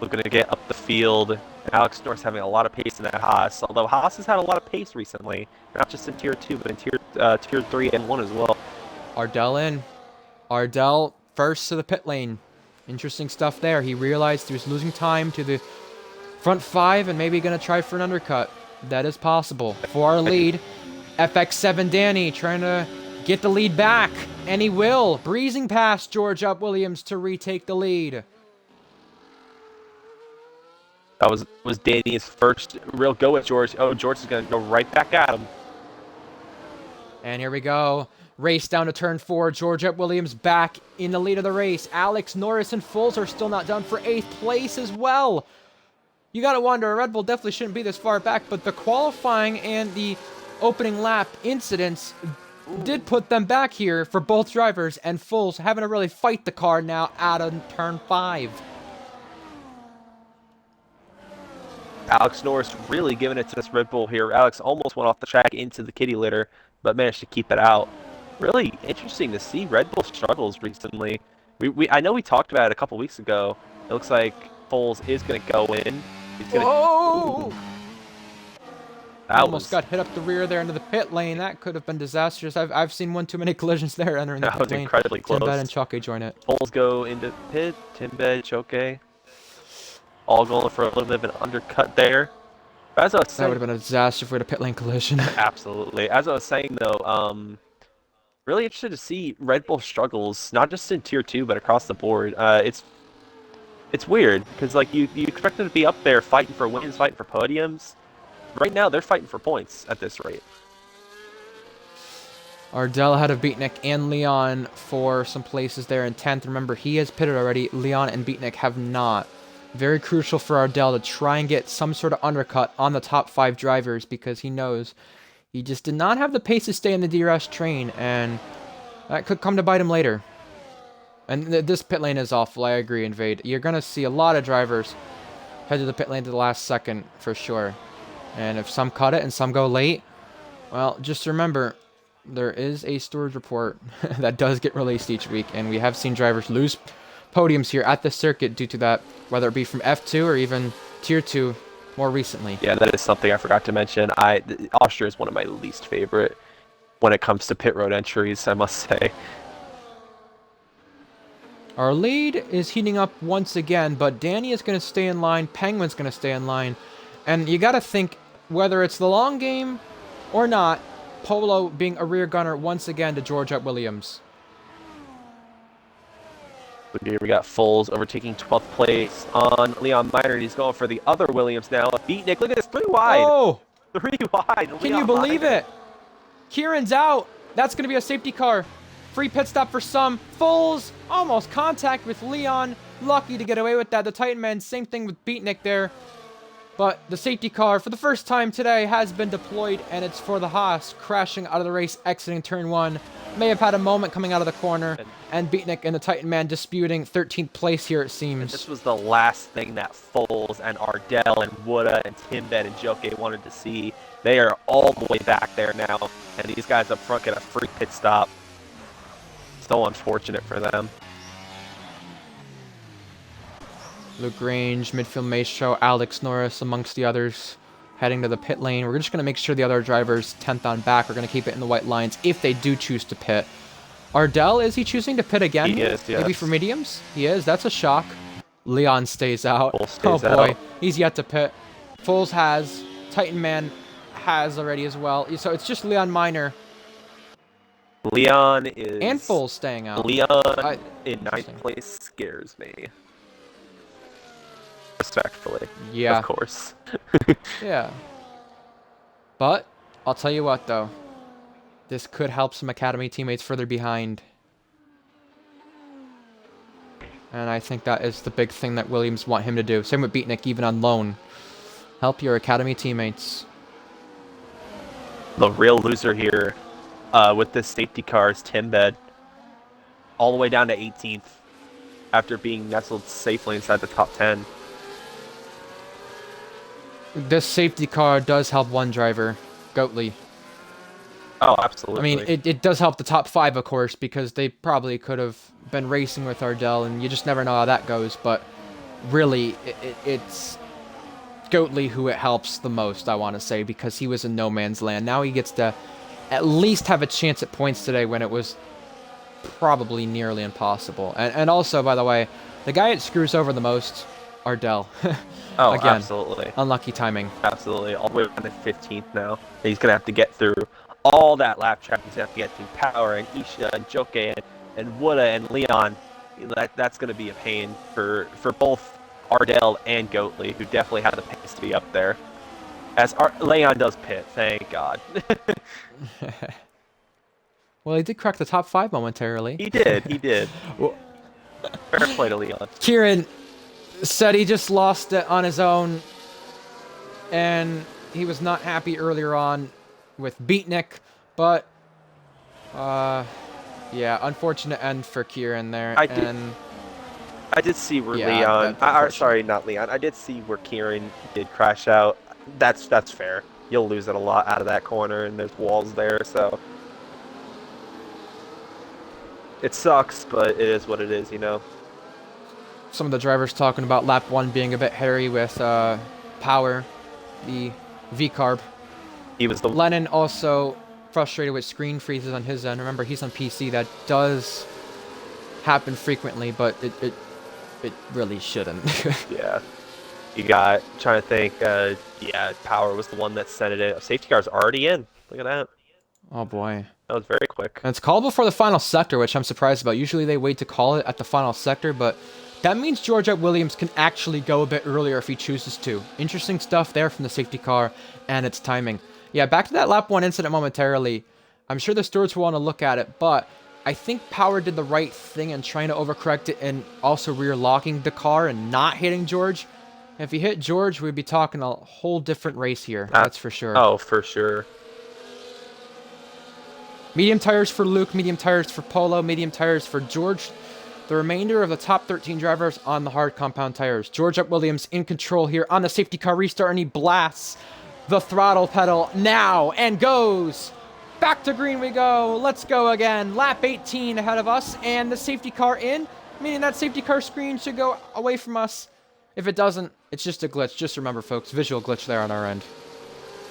Looking to get up the field. Alex Norris having a lot of pace in that Haas. Although Haas has had a lot of pace recently. Not just in Tier 2, but in Tier 3 and 1 as well. Ardell in. Ardell first to the pit lane. Interesting stuff there. He realized he was losing time to the front 5 and maybe going to try for an undercut. That is possible. For our lead, FX7 Danny trying to get the lead back. And he will. Breezing past George Up Williams to retake the lead. That was Danny's first real go at George. Oh, George is going to go right back at him. And here we go. Race down to turn 4. George Up Williams back in the lead of the race. Alex Norris and Foles are still not done for 8th place as well. You got to wonder, Red Bull definitely shouldn't be this far back, but the qualifying and the opening lap incidents did put them back here for both drivers, and Foles having to really fight the car now out of turn 5. Alex Norris really giving it to this Red Bull here. Alex almost went off the track into the kitty litter, but managed to keep it out. Really interesting to see Red Bull struggles recently. I know we talked about it a couple weeks ago. It looks like Foles is going to go in. He's gonna... Whoa! Almost was... got hit up the rear there into the pit lane. That could have been disastrous. I've seen one too many collisions there entering the pit lane. That was incredibly close. Timbed and Choke join it. Foles go into pit. Timbed, Choke. All going for a little bit of an undercut there. As I was saying, that would have been a disaster for a pit lane collision. Absolutely. As I was saying, though, really interested to see Red Bull struggles, not just in Tier 2, but across the board. It's weird, because like you expect them to be up there fighting for wins, fighting for podiums. Right now, they're fighting for points at this rate. Ardell ahead of Beatnik and Leon for some places there in 10th. Remember, he has pitted already. Leon and Beatnik have not. Very crucial for Ardell to try and get some sort of undercut on the top 5 drivers, because he knows he just did not have the pace to stay in the DRS train, and that could come to bite him later. And this pit lane is awful, I agree, Invade. You're going to see a lot of drivers head to the pit lane to the last second, for sure. And if some cut it and some go late, well, just remember, there is a storage report that does get released each week, and we have seen drivers lose podiums here at the circuit due to that, whether it be from F2 or even Tier 2 more recently. Yeah, that is something I forgot to mention. Austria is one of my least favorite when it comes to pit road entries, I must say. Our lead is heating up once again, but Danny is going to stay in line, Penguin's going to stay in line, and you got to think, whether it's the long game or not, Polo being a rear gunner once again to George Up Williams. Here we got Foles overtaking 12th place on Leon Minor. He's going for the other Williams now. Beatnik, look at this, 3 wide. Oh! 3 wide. Can you believe it? Kieran's out. That's going to be a safety car. Free pit stop for some. Foles almost contact with Leon. Lucky to get away with that. The Titan Man, same thing with Beatnik there. But the safety car, for the first time today, has been deployed, and it's for the Haas, crashing out of the race, exiting turn 1. May have had a moment coming out of the corner, and Beatnik and the Titan Man disputing 13th place here, it seems. And this was the last thing that Foles and Ardell and Woodda and Timbed and Joke wanted to see. They are all the way back there now, and these guys up front get a free pit stop. So unfortunate for them. Luke Grange, midfield maestro, Alex Norris amongst the others heading to the pit lane. We're just going to make sure the other drivers 10th on back are going to keep it in the white lines if they do choose to pit. Ardell, is he choosing to pit again? He is, yes. Maybe for mediums? He is. That's a shock. Leon stays out. Stays oh boy, out. He's yet to pit. Foles has. Titan Man has already as well. So it's just Leon Minor. Leon is... And Foles staying out. Leon in 9th place scares me. Respectfully. Yeah. Of course. Yeah. But, I'll tell you what though. This could help some Academy teammates further behind. And I think that is the big thing that Williams want him to do. Same with Beatnik, even on loan. Help your academy teammates. The real loser here with this safety car is Timbed, all the way down to 18th after being nestled safely inside the top 10. This safety car does help one driver, Goatley. Oh, absolutely. I mean, it does help the top 5, of course, because they probably could have been racing with Ardell, and you just never know how that goes, but really, it's Goatley who it helps the most, I want to say, because he was in no man's land. Now he gets to at least have a chance at points today when it was probably nearly impossible. And also, by the way, the guy it screws over the most, Ardell. Oh, again, absolutely. Unlucky timing. Absolutely. All the way down to 15th now. He's going to have to get through all that lap traffic. He's going to have to get through Power and Isha and Joke and Wooda and Leon. That's going to be a pain for both Ardell and Goatley, who definitely have the pace to be up there. As Leon does pit, thank God. Well, he did crack the top 5 momentarily. He did. Well, fair play to Leon. Kieran said he just lost it on his own, and he was not happy earlier on with Beatnik, but yeah, unfortunate end for Kieran there. I did see where Leon. Sorry, not Leon. I did see where Kieran did crash out. That's fair. You'll lose it a lot out of that corner, and there's walls there, so it sucks, but it is what it is, you know. Some of the drivers talking about lap 1 being a bit hairy with Power, the V-carb. He was the Lennon also frustrated with screen freezes on his end. Remember, he's on PC. That does happen frequently, but it really shouldn't. Yeah. You got, trying to think, yeah, Power was the one that sent it in. Safety car's already in. Look at that. Oh, boy. That was very quick. And it's called before the final sector, which I'm surprised about. Usually they wait to call it at the final sector, but that means George Williams can actually go a bit earlier if he chooses to. Interesting stuff there from the safety car and its timing. Yeah, back to that lap 1 incident momentarily. I'm sure the stewards will want to look at it, but I think Power did the right thing in trying to overcorrect it and also rear locking the car and not hitting George. If he hit George, we'd be talking a whole different race here. That's for sure. Oh, for sure. Medium tires for Luke, medium tires for Polo, medium tires for George. The remainder of the top 13 drivers on the hard compound tires. George Williams in control here on the safety car restart, and he blasts the throttle pedal now and goes. Back to green we go. Let's go again. Lap 18 ahead of us, and the safety car in, meaning that safety car screen should go away from us. If it doesn't, it's just a glitch. Just remember, folks, visual glitch there on our end.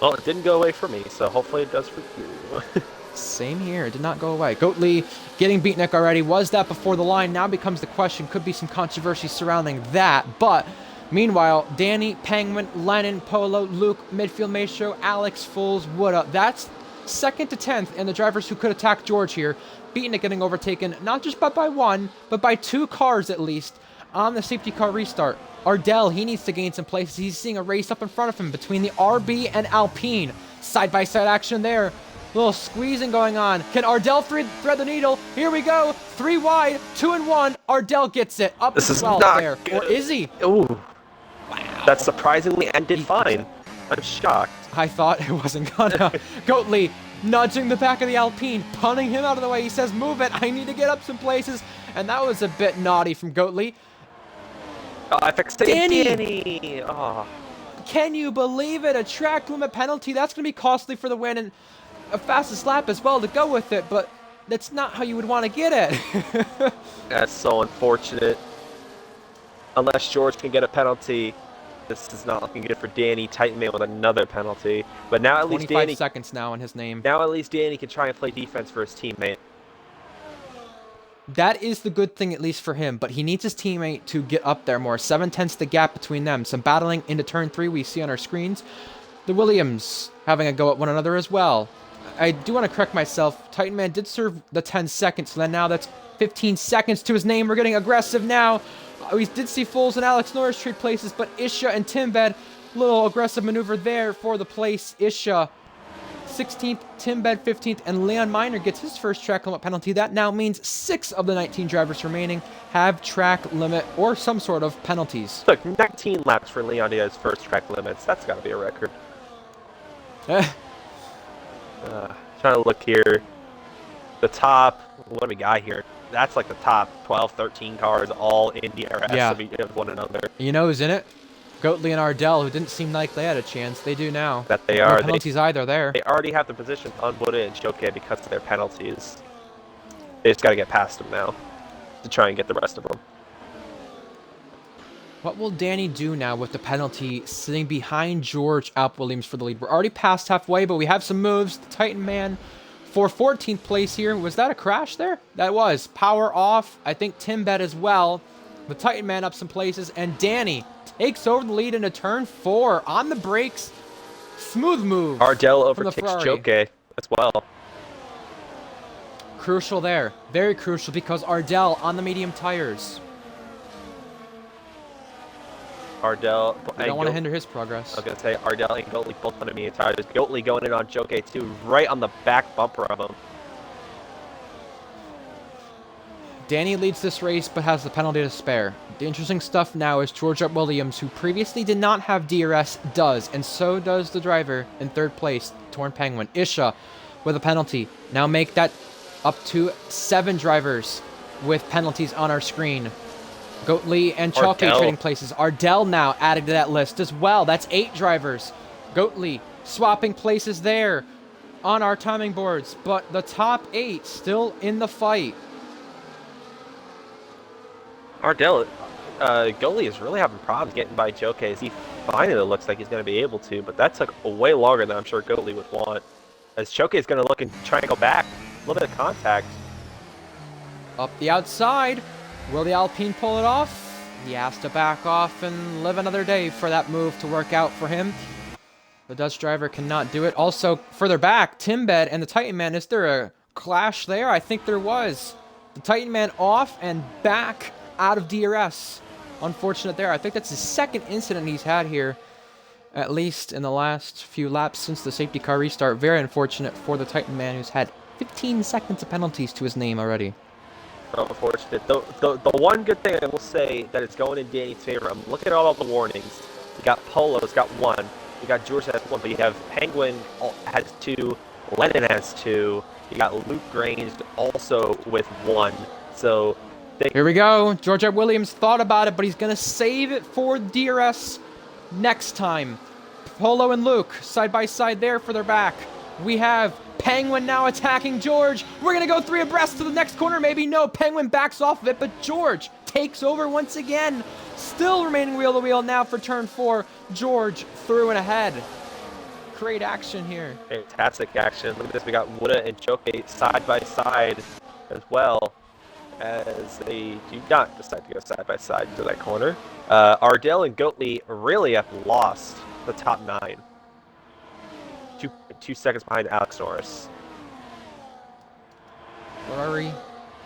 Well, it didn't go away for me, so hopefully it does for you. Same here. It did not go away. Goatley getting Beatnik already. Was that before the line? Now becomes the question. Could be some controversy surrounding that. But meanwhile, Danny, Penguin, Lennon, Polo, Luke, midfield maestro, Alex, Fools, Wooda. That's 2nd to 10th, and the drivers who could attack George here. Beatnik getting overtaken, not just by one, but by 2 cars at least on the safety car restart. Ardell, he needs to gain some places. He's seeing a race up in front of him between the RB and Alpine. Side-by-side action there. Little squeezing going on. Can Ardell thread the needle? Here we go. 3 wide, 2 and 1. Ardell gets it. Up this as well there. Good. Or is he? Ooh. Wow. That surprisingly ended fine. I'm shocked. I thought it wasn't gonna. Goatley nudging the back of the Alpine, punting him out of the way. He says, move it. I need to get up some places. And that was a bit naughty from Goatley. Oh, I fixed Danny. Oh. Can you believe it? A track limit penalty. That's going to be costly for the win and a fastest lap as well to go with it. But that's not how you would want to get it. That's so unfortunate. Unless George can get a penalty, this is not looking good for Danny. Titanman with another penalty. But now at least 25 seconds now in his name. Now at least Danny can try and play defense for his teammate. That is the good thing, at least for him, but he needs his teammate to get up there more. 7/10 the gap between them. Some battling into turn 3 we see on our screens. The Williams having a go at one another as well. I do want to correct myself. Titanman did serve the 10 seconds, so then now that's 15 seconds to his name. We're getting aggressive now. We did see Foles and Alex Norris trade places, but Isha and Timbed, little aggressive maneuver there for the place. Isha 16th, Tim Bed 15th, and Leon Miner gets his first track limit penalty. That now means 6 of the 19 drivers remaining have track limit or some sort of penalties. Look, 19 laps for Leon Diaz's first track limits. That's got to be a record. Trying to look here. The top, what do we got here? That's like the top 12, 13 cars all in DRS of one another. You know who's in it? Goatley and Ardell, who didn't seem like they had a chance. They do now. That they are. No penalties either there. They already have the positions on Buda and Choke because of their penalties. They just got to get past them now to try and get the rest of them. What will Danny do now with the penalty sitting behind George Williams for the lead? We're already past halfway, but we have some moves. The Titan Man for 14th place here. Was that a crash there? That was. Power off. I think Tim Bet as well. The Titan Man up some places, and Danny takes over the lead into turn 4 on the brakes. Smooth move. Ardell overtakes Choke as well. Crucial there. Very crucial because Ardell on the medium tires. Ardell. We don't want to hinder his progress. I was going to say Ardell and Goatley both on the medium tires. Goatley going in on Choke too, right on the back bumper of him. Danny leads this race, but has the penalty to spare. The interesting stuff now is George Williams, who previously did not have DRS, does, and so does the driver in 3rd place, Torn Penguin. Isha with a penalty. Now make that up to 7 drivers with penalties on our screen. Goatley and Chalky trading places. Ardell now added to that list as well. That's 8 drivers. Goatley swapping places there on our timing boards, but the top 8 still in the fight. Ardell, Goalie is really having problems getting by Choke as he finally looks like he's going to be able to, but that took way longer than I'm sure Goalie would want. As Choke is going to look and try and go back. A little bit of contact. Up the outside. Will the Alpine pull it off? He has to back off and live another day for that move to work out for him. The Dutch driver cannot do it. Also, further back, Timbed and the Titan Man. Is there a clash there? I think there was. The Titan Man off and back out of DRS. Unfortunate there. I think that's the 2nd incident he's had here, at least in the last few laps since the safety car restart. Very unfortunate for the Titan Man, who's had 15 seconds of penalties to his name already. Unfortunate. The one good thing I will say that is going in Danny's favor, I'm looking at all the warnings. You got Polo's got 1. You got George has 1, but you have Penguin has 2. Lennon has 2. You got Luke Grange also with 1. So here we go. George Williams thought about it, but he's going to save it for DRS next time. Polo and Luke side by side there for their back. We have Penguin now attacking George. We're going to go 3 abreast to the next corner. Maybe no. Penguin backs off of it, but George takes over once again. Still remaining wheel to wheel now for turn 4. George through and ahead. Great action here. Fantastic action. Look at this. We got Wuda and Choke side by side as well, as they do not decide to go side by side into that corner. Ardell and Goatley really have lost the top 9. 2 seconds behind Alex Norris. Ferrari,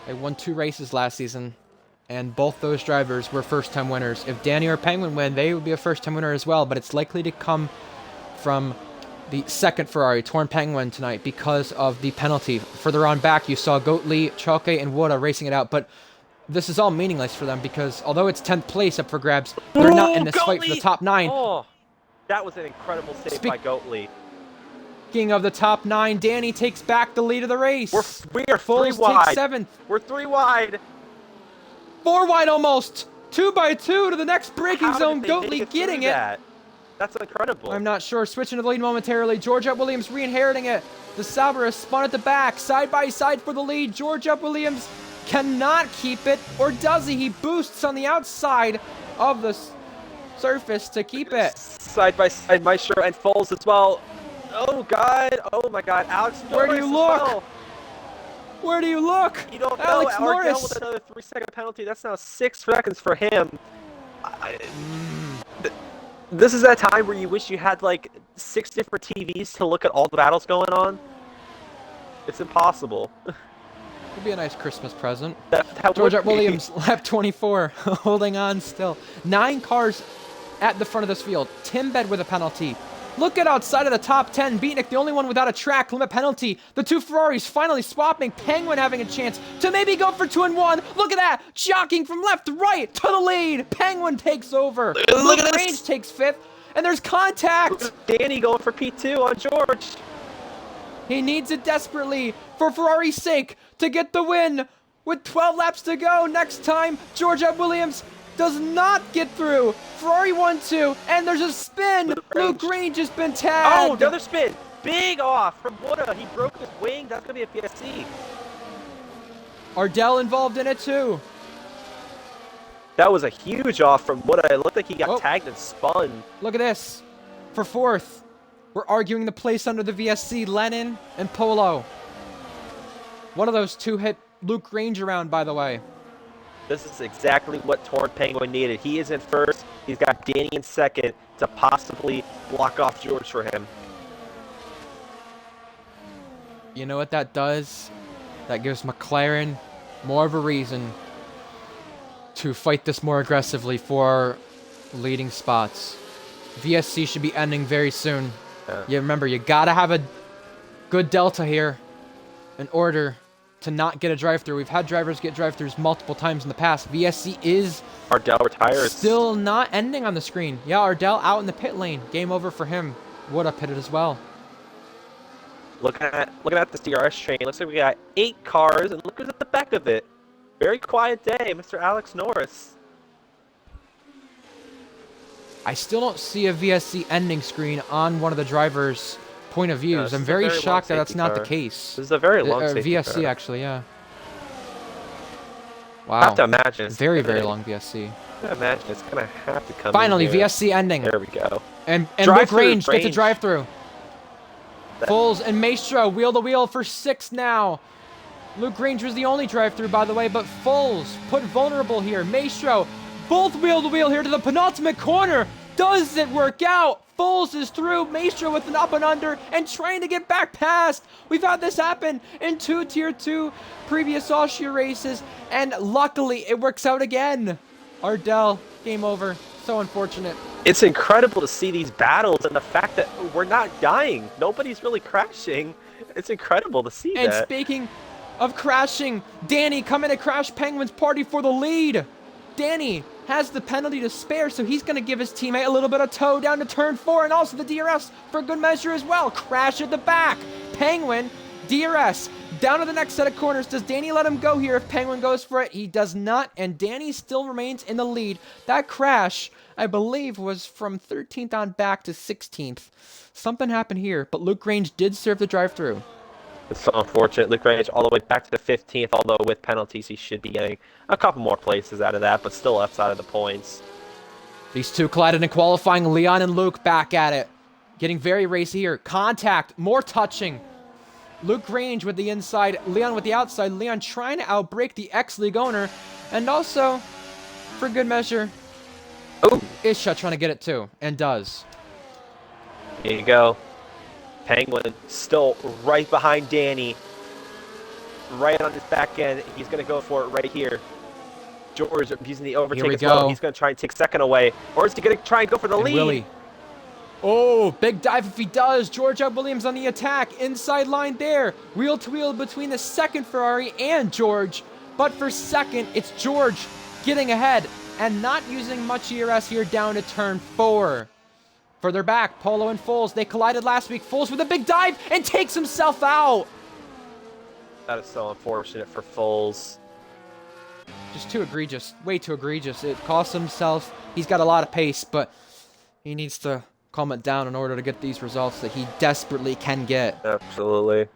they won 2 races last season, and both those drivers were first-time winners. If Danny or Penguin win, they would be a first-time winner as well, but it's likely to come from the 2nd Ferrari, Torn Penguin, tonight because of the penalty. Further on back, you saw Goatley, Chalke, and Woda racing it out, but this is all meaningless for them because although it's 10th place up for grabs, they're not in this fight for the top 9. Oh, that was an incredible save by Goatley. Speaking of the top 9, Danny takes back the lead of the race. We are 3 wide. 7th. We're 3 wide. 4 wide almost. 2 by 2 to the next braking zone. Goatley getting it. That's incredible. I'm not sure. Switching to the lead momentarily. George Williams re-inheriting it. The Sauber is spun at the back. Side by side for the lead. George Williams cannot keep it. Or does he? He boosts on the outside of the surface to keep it. Side by side, Maestro and Foles as well. Oh, God. Oh, my God. Alex Norris. Where do you look? Well. Where do you look? You don't know. Alex Norris with another 3-second penalty. That's now 6 seconds for him. This is that time where you wish you had like 6 different TVs to look at all the battles going on. It's impossible. Would be a nice Christmas present. That George Williams, lap 24, holding on still. 9 cars at the front of this field. Timbed with a penalty. Look at outside of the top 10. Beatnik, the only one without a track limit penalty. The two Ferraris finally swapping. Penguin having a chance to maybe go for 2-1. Look at that. Jockeying from left to right to the lead. Penguin takes over. Look at this. Range takes 5th. And there's contact. Danny going for P2 on George. He needs it desperately for Ferrari's sake to get the win. With 12 laps to go, next time, George Williams does not get through. Ferrari 1-2, and there's a spin. Luke Green just been tagged. Oh, another spin. Big off from Buddha. He broke his wing. That's going to be a PSC. Ardell involved in it too. That was a huge off from Buddha. It looked like he got tagged and spun. Look at this. For 4th, we're arguing the place under the VSC, Lennon and Polo. One of those two hit Luke Grange around, by the way. This is exactly what Torn Penguin needed. He is in first. He's got Danny in second to possibly block off George for him. You know what that does? That gives McLaren more of a reason to fight this more aggressively for leading spots. VSC should be ending very soon. Yeah, remember, you gotta have a good delta here in order to not get a drive-through. We've had drivers get drive-throughs multiple times in the past. VSC is Ardell retires. Still not ending on the screen. Yeah, Ardell out in the pit lane. Game over for him. Would have pitted as well. Looking at this DRS train, looks like we got 8 cars, and look who's at the back of it. Very quiet day, Mr. Alex Norris. I still don't see a VSC ending screen on one of the drivers' point of views. I'm very shocked that that's not the case. This is a very long safety VSC car. actually, yeah. Wow. I have to imagine. Very, very long VSC. I imagine it's gonna have to come. Finally, in here. VSC ending. There we go. And Luke Range gets a drive-through. Foles and Maestro wheel to wheel for 6th now. Luke Range was the only drive-through, by the way, but Foles put vulnerable here. Maestro, both wheel to wheel here to the penultimate corner. Does it work out? Foles is through. Maestro with an up and under and trying to get back past. We've had this happen in 2 Tier 2 previous Austria races, and luckily it works out again. Ardell, game over. So unfortunate. It's incredible to see these battles and the fact that we're not dying. Nobody's really crashing. It's incredible to see that. And speaking of crashing, Danny coming to Crash Penguin's party for the lead. Danny has the penalty to spare, so he's going to give his teammate a little bit of tow down to turn 4, and also the DRS for good measure as well. Crash at the back. Penguin, DRS, down to the next set of corners. Does Danny let him go here if Penguin goes for it? He does not, and Danny still remains in the lead. That crash, I believe, was from 13th on back to 16th. Something happened here, but Luke Grange did serve the drive-through. It's so unfortunate. Luke Range all the way back to the 15th, although with penalties he should be getting a couple more places out of that, but still outside of the points. These two collided in qualifying. Leon and Luke back at it. Getting very racy here. Contact, more touching. Luke Grange with the inside, Leon with the outside. Leon trying to outbreak the ex-league owner. And also, for good measure, Isha trying to get it too, and does. Here you go. Penguin still right behind Danny. Right on his back end. He's going to go for it right here. George using the overtake as well. He's going to try and take second away. Or is he going to try and go for the lead? Willie. Oh, big dive if he does. George Williams on the attack. Inside line there. Wheel to wheel between the second Ferrari and George. But for second, it's George getting ahead and not using much ERS here down to turn 4. Further back, Polo and Foles, they collided last week. Foles with a big dive and takes himself out. That is so unfortunate for Foles. Just too egregious. Way too egregious. It cost himself. He's got a lot of pace, but he needs to calm it down in order to get these results that he desperately can get. Absolutely.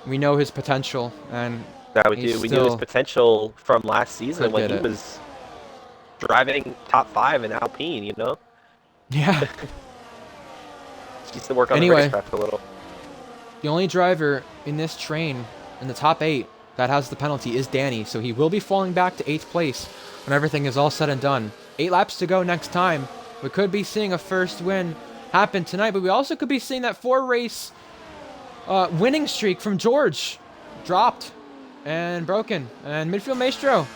We know his potential, and we do. We knew his potential from last season when he was driving top 5 in Alpine, you know? Yeah. Just needs to work on the racecraft a little. The only driver in this train in the top 8 that has the penalty is Danny, so he will be falling back to 8th place when everything is all said and done. 8 laps to go next time. We could be seeing a first win happen tonight, but we also could be seeing that 4-race winning streak from George dropped and broken. And midfield Maestro,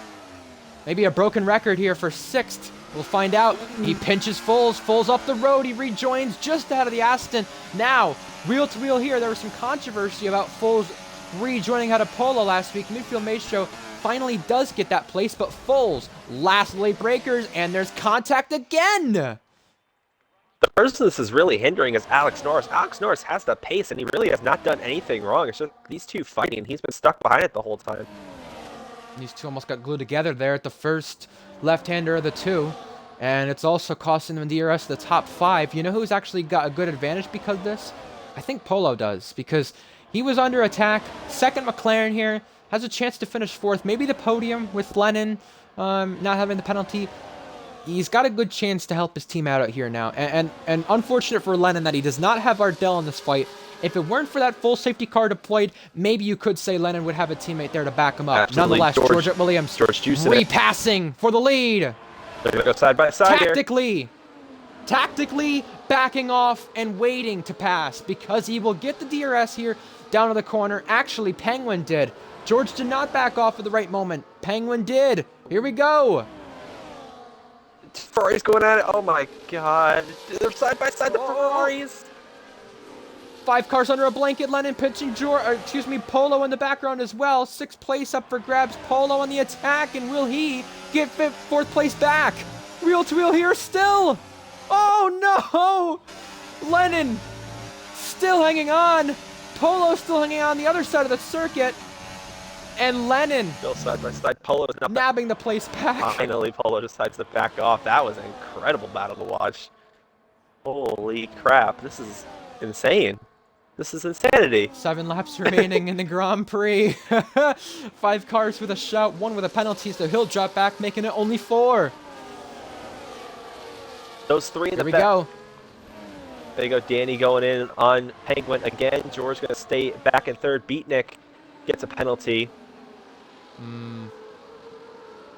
maybe a broken record here for 6th We'll find out. He pinches Foles. Foles up the road. He rejoins just ahead of the Aston. Now, wheel to wheel here. There was some controversy about Foles rejoining out of Polo last week. Midfield Maestro finally does get that place, but Foles, last late breakers, and there's contact again. The person this is really hindering is Alex Norris. Alex Norris has the pace, and he really has not done anything wrong. It's just these two fighting. He's been stuck behind it the whole time. These two almost got glued together there at the first left-hander of the two. And it's also costing them DRS the top 5. You know who's actually got a good advantage because of this? I think Polo does, because he was under attack. Second McLaren here. Has a chance to finish 4th. Maybe the podium with Lennon not having the penalty. He's got a good chance to help his team out here now. And unfortunate for Lennon that he does not have Ardell in this fight. If it weren't for that full safety car deployed, maybe you could say Lennon would have a teammate there to back him up. Absolutely. Nonetheless, George Williams repassing for the lead. They're going to go side by side Tactically backing off and waiting to pass because he will get the DRS here down to the corner. Actually, Penguin did. George did not back off at the right moment. Penguin did. Here we go. Ferrari's going at it. Oh my god. They're side by side, the Ferraris. 5 cars under a blanket. Lennon pitching Polo in the background as well. 6th place up for grabs. Polo on the attack, and will he get 4th place back? Wheel to wheel here still. Oh no! Lennon still hanging on. Polo still hanging on the other side of the circuit. And Lennon still side by side. Polo is nabbing the place back. Finally, Polo decides to back off. That was an incredible battle to watch. Holy crap. This is insane. This is insanity. 7 laps remaining in the Grand Prix. 5 cars with a shout, 1 with a penalty, so he'll drop back, making it only 4. Those 3 in the back. Here we go. There you go, Danny going in on Penguin again. George going to stay back in 3rd. Beatnik gets a penalty.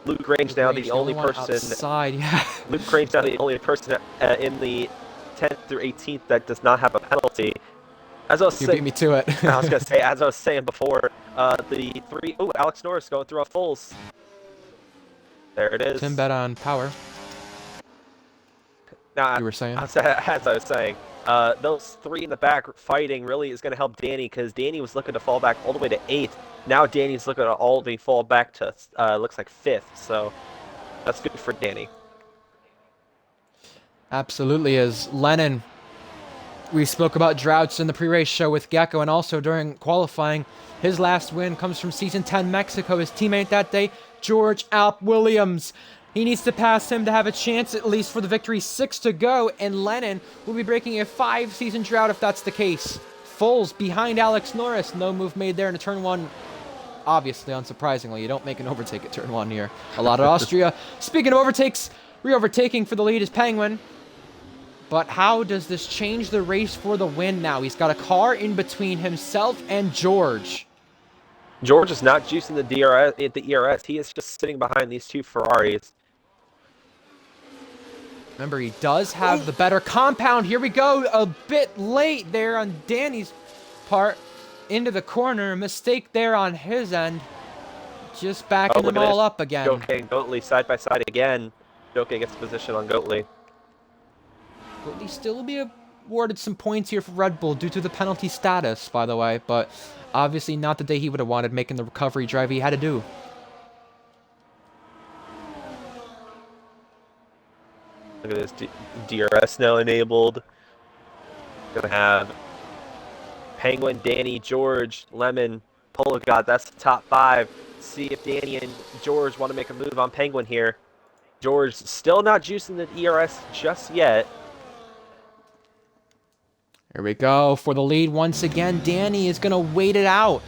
Luke Grange now the only person. Outside, yeah. Luke Grange now the only person in the 10th through 18th that does not have a penalty. As I was you beat me to it. I was gonna say, as I was saying before, the 3. Oh, Alex Norris going through a Foles. There it is. Tim bet on power. Now, you were saying? As I was saying, those 3 in the back fighting really is going to help Danny because Danny was looking to fall back all the way to 8th. Now Danny's looking to all the fall back to looks like 5th. So that's good for Danny. Absolutely is. Lennon. We spoke about droughts in the pre-race show with Gecko, and also during qualifying. His last win comes from Season 10 Mexico. His teammate that day, George Alp Williams. He needs to pass him to have a chance at least for the victory. 6 to go, and Lennon will be breaking a 5-season drought if that's the case. Foles behind Alex Norris. No move made there in turn 1. Obviously, unsurprisingly, you don't make an overtake at turn 1 here. A lot of Austria. Speaking of overtakes, re-overtaking for the lead is Penguin. But how does this change the race for the win now? He's got a car in between himself and George. George is not juicing the ERS. He is just sitting behind these 2 Ferraris. Remember, he does have the better compound. Here we go. A bit late there on Danny's part. Into the corner. A mistake there on his end. Just backing them all up again. Joke and Goatley side by side again. Joke gets position on Goatley. Goatley still will be awarded some points here for Red Bull due to the penalty status, by the way. But obviously not the day he would have wanted, making the recovery drive he had to do. Look at this, DRS now enabled. Gonna have Penguin, Danny, George, Lemon, Polo. God, that's the top 5. See if Danny and George want to make a move on Penguin here. George still not juicing the ERS just yet. Here we go for the lead once again. Danny is gonna wait it out.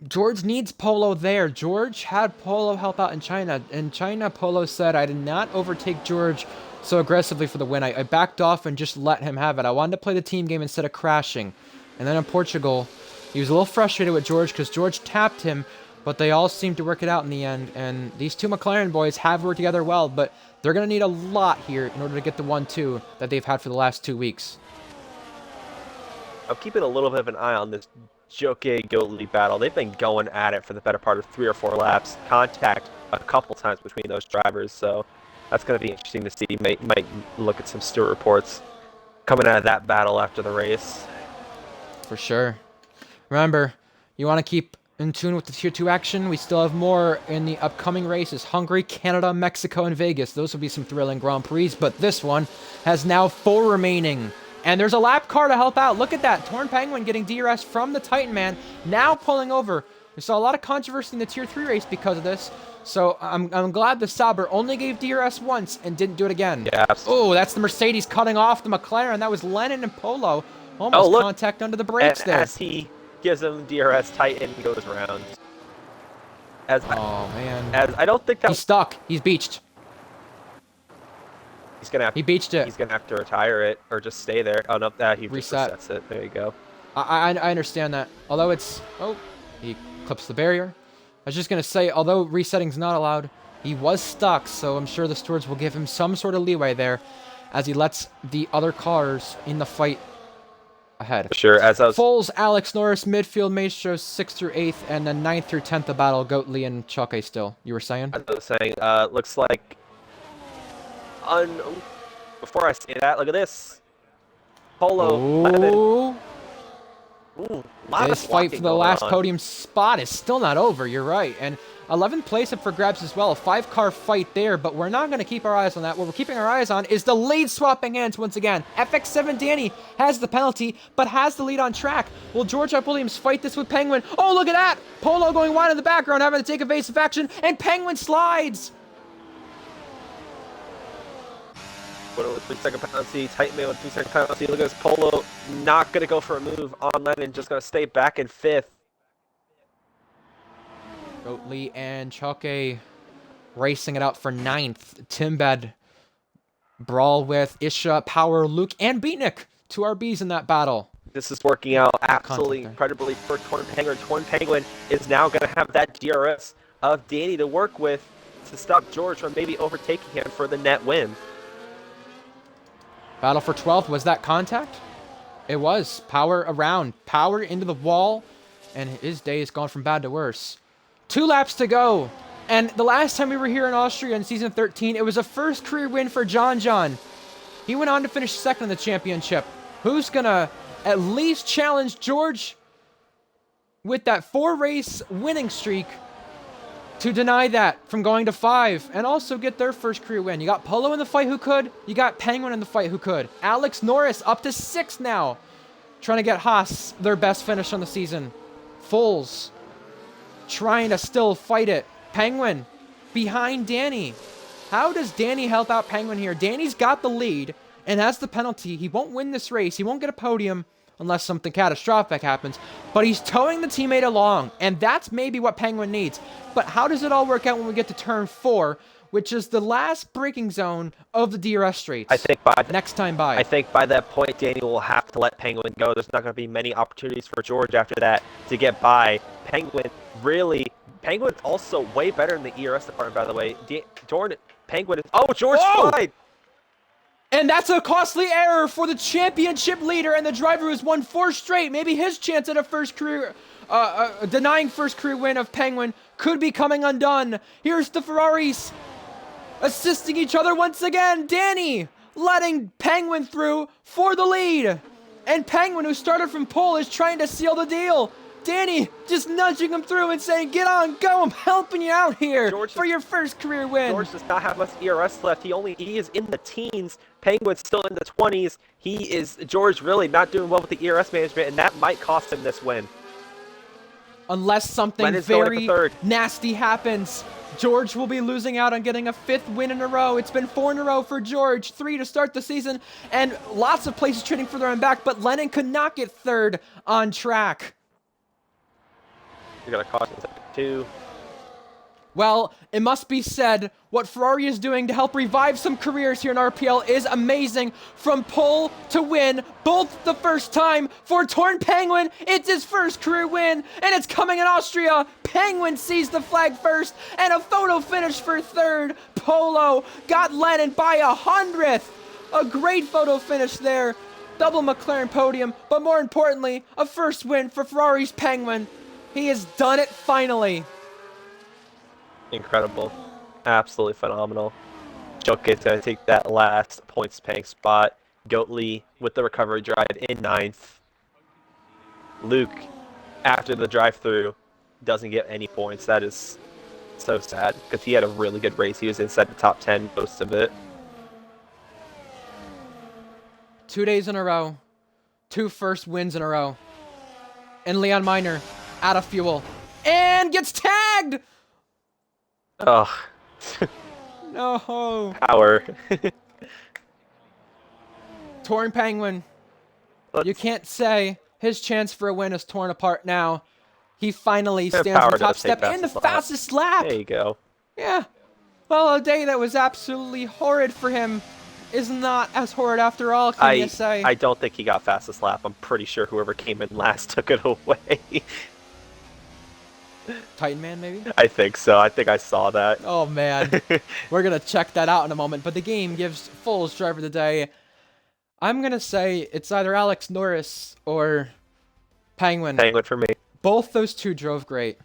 George needs Polo there. George had Polo help out in China. In China, Polo said, I did not overtake George so aggressively for the win. I backed off and just let him have it. I wanted to play the team game instead of crashing. And then in Portugal, he was a little frustrated with George because George tapped him, but they all seemed to work it out in the end. And these 2 McLaren boys have worked together well, but they're going to need a lot here in order to get the 1-2 that they've had for the last 2 weeks. I'm keeping a little bit of an eye on this Jockey Goatley battle. They've been going at it for the better part of 3 or 4 laps. Contact a couple times between those drivers. So that's going to be interesting to see. Might look at some Stewart reports coming out of that battle after the race. For sure. Remember, you want to keep in tune with the Tier 2 action. We still have more in the upcoming races. Hungary, Canada, Mexico, and Vegas. Those will be some thrilling Grand Prix, but this one has now 4 remaining. And there's a lap car to help out. Look at that. Torn Penguin getting DRS from the Titan Man, now pulling over. We saw a lot of controversy in the Tier 3 race because of this. So I'm glad the Sauber only gave DRS once and didn't do it again. Yeah. Oh, that's the Mercedes cutting off the McLaren. That was Lennon and Polo. Almost contact under the brakes there. As he gives him DRS, Titan goes around. Man. As I don't think that... He's stuck. He's beached. He's gonna have, he beached it. He's gonna have to retire it or just stay there. Oh no, he just resets it. There you go. I understand that. Although it's... Oh, he clips the barrier. I was just gonna say, although resetting's not allowed, he was stuck, so I'm sure the stewards will give him some sort of leeway there as he lets the other cars in the fight ahead. Sure, as I was... Foles, Alex Norris, midfield, Maestros, 6th through 8th, and then 9th through 10th the battle, Goatley and Choke still. You were saying? I was saying, looks like... Before I say that, look at this. Polo, Lemon. Ooh, this fight for the last podium spot is still not over, you're right. And 11th place up for grabs as well. A 5-car fight there, but we're not going to keep our eyes on that. What we're keeping our eyes on is the lead swapping hands once again. FX7 Danny has the penalty, but has the lead on track. Will George F. Williams fight this with Penguin? Oh, look at that! Polo going wide in the background, having to take evasive action, and Penguin slides! With a 3-second penalty, Titan Man with 3-second penalty. Look at this, Polo not going to go for a move on Lennon, just going to stay back in 5th. Goatley and Choke racing it out for 9th. Timbed brawl with Isha, Power, Luke, and Beatnik. 2 RBs in that battle. This is working out absolutely incredibly for Torn Penguin. Torn Penguin is now going to have that DRS of Danny to work with to stop George from maybe overtaking him for the net win. Battle for 12th, was that contact? It was. Power around. Power into the wall, and his day has gone from bad to worse. 2 laps to go, and the last time we were here in Austria in Season 13, it was a first career win for John. He went on to finish 2nd in the championship. Who's gonna at least challenge George with that 4-race winning streak to deny that from going to 5 and also get their first career win? You got Polo in the fight who could. You got Penguin in the fight who could. Alex Norris up to 6 now, trying to get Haas their best finish on the season. Foles trying to still fight it. Penguin behind Danny. How does Danny help out Penguin here? Danny's got the lead and has the penalty. He won't win this race. He won't get a podium unless something catastrophic happens. But he's towing the teammate along, and that's maybe what Penguin needs. But how does it all work out when we get to turn 4, which is the last braking zone of the DRS straights? I think next time by. I think by that point, Danny will have to let Penguin go. There's not going to be many opportunities for George after that to get by. Penguin's also way better in the ERS department, by the way. Penguin is... Oh, George slide! And that's a costly error for the championship leader and the driver who's won 4 straight. Maybe his chance at a first career, denying first career win of Penguin could be coming undone. Here's the Ferraris assisting each other once again. Danny letting Penguin through for the lead. And Penguin, who started from pole, is trying to seal the deal. Danny just nudging him through and saying, get on, go, I'm helping you out here for your first career win. George does not have much ERS left. He is in the teens. Penguin's still in the 20s. George really not doing well with the ERS management, and that might cost him this win. Unless something very nasty happens, George will be losing out on getting a 5th win in a row. It's been 4 in a row for George, 3 to start the season, and lots of places trading further on back, but Lennon could not get 3rd on track. You got a caution too. Well, it must be said, what Ferrari is doing to help revive some careers here in RPL is amazing. From pole to win, both the first time for Torn Penguin. It's his first career win, and it's coming in Austria. Penguin sees the flag first, and a photo finish for 3rd. Polo got Lennon by 100th. A great photo finish there. Double McLaren podium, but more importantly, a first win for Ferrari's Penguin. He has done it finally. Incredible. Absolutely phenomenal. Joke's going to take that last points paying spot. Goatley with the recovery drive in ninth. Luke, after the drive through, doesn't get any points. That is so sad because he had a really good race. He was inside the top 10 most of it. 2 days in a row. 2 first wins in a row. And Leon Miner out of fuel. And gets tagged! Oh. No. Power. Torn Penguin. You can't say his chance for a win is torn apart now. He finally stands on the top step in the fastest lap. There you go. Yeah. Well, a day that was absolutely horrid for him is not as horrid after all, can you say? I don't think he got fastest lap. I'm pretty sure whoever came in last took it away. Titan Man, maybe? I think so. I think I saw that. Oh, man. We're going to check that out in a moment. But the game gives Foles driver of the day. I'm going to say it's either Alex Norris or Penguin. Penguin for me. Both those two drove great.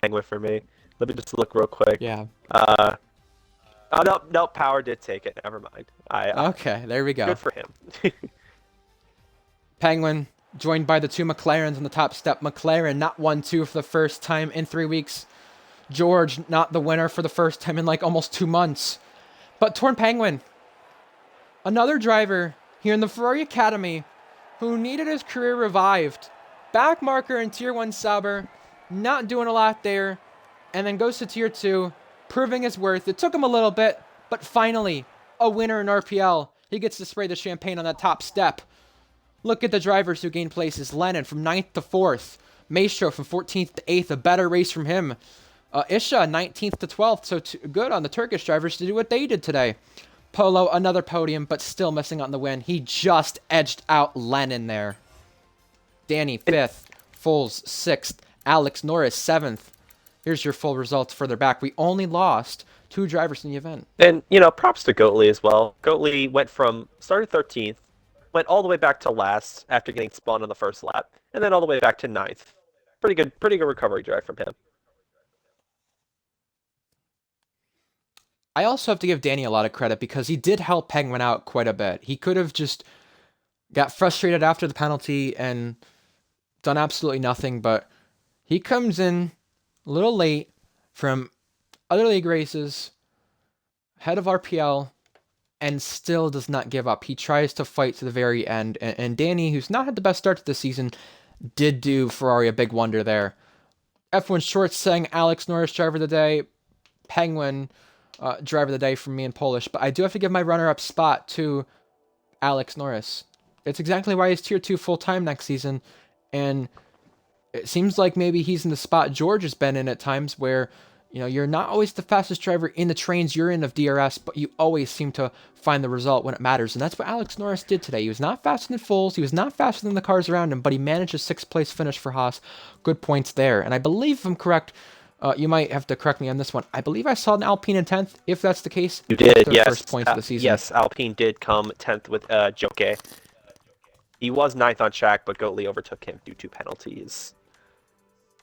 Penguin for me. Let me just look real quick. Yeah. Oh, no, Power did take it. Never mind. Okay, there we go. Good for him. Penguin, joined by the 2 McLarens on the top step. McLaren not 1-2 for the first time in 3 weeks. George not the winner for the first time in like almost 2 months. But Torn Penguin, another driver here in the Ferrari Academy who needed his career revived. Back marker in Tier 1 Sauber, not doing a lot there, and then goes to Tier 2, proving his worth. It took him a little bit, but finally, a winner in RPL. He gets to spray the champagne on that top step. Look at the drivers who gained places. Lennon from 9th to 4th. Maestro from 14th to 8th. A better race from him. Isha 19th to 12th. So good on the Turkish drivers to do what they did today. Polo, another podium, but still missing out on the win. He just edged out Lennon there. Danny 5th. Foles 6th. Alex Norris 7th. Here's your full results further back. We only lost 2 drivers in the event. And, props to Goatley as well. Goatley started 13th, went all the way back to last after getting spun on the first lap, and then all the way back to 9th. Pretty good recovery drive from him. I also have to give Danny a lot of credit because he did help Penguin out quite a bit. He could have just got frustrated after the penalty and done absolutely nothing, but he comes in a little late from other league races, head of RPL, and still does not give up. He tries to fight to the very end, and Danny, who's not had the best start to the season, did do Ferrari a big wonder there. F1 Shorts saying Alex Norris driver of the day, Penguin driver of the day from me in Polish, but I do have to give my runner-up spot to Alex Norris. It's exactly why he's Tier 2 full-time next season, and it seems like maybe he's in the spot George has been in at times where, you're not always the fastest driver in the trains you're in of DRS, but you always seem to find the result when it matters, and that's what Alex Norris did today. He was not faster than Foles, he was not faster than the cars around him, but he managed a 6th place finish for Haas. Good points there, and I believe if I'm correct, you might have to correct me on this one. I believe I saw an Alpine in 10th. If that's the case, you did, yes. First points of the season. Yes, Alpine did come 10th with Joke. He was 9th on track, but Goatley overtook him due to penalties.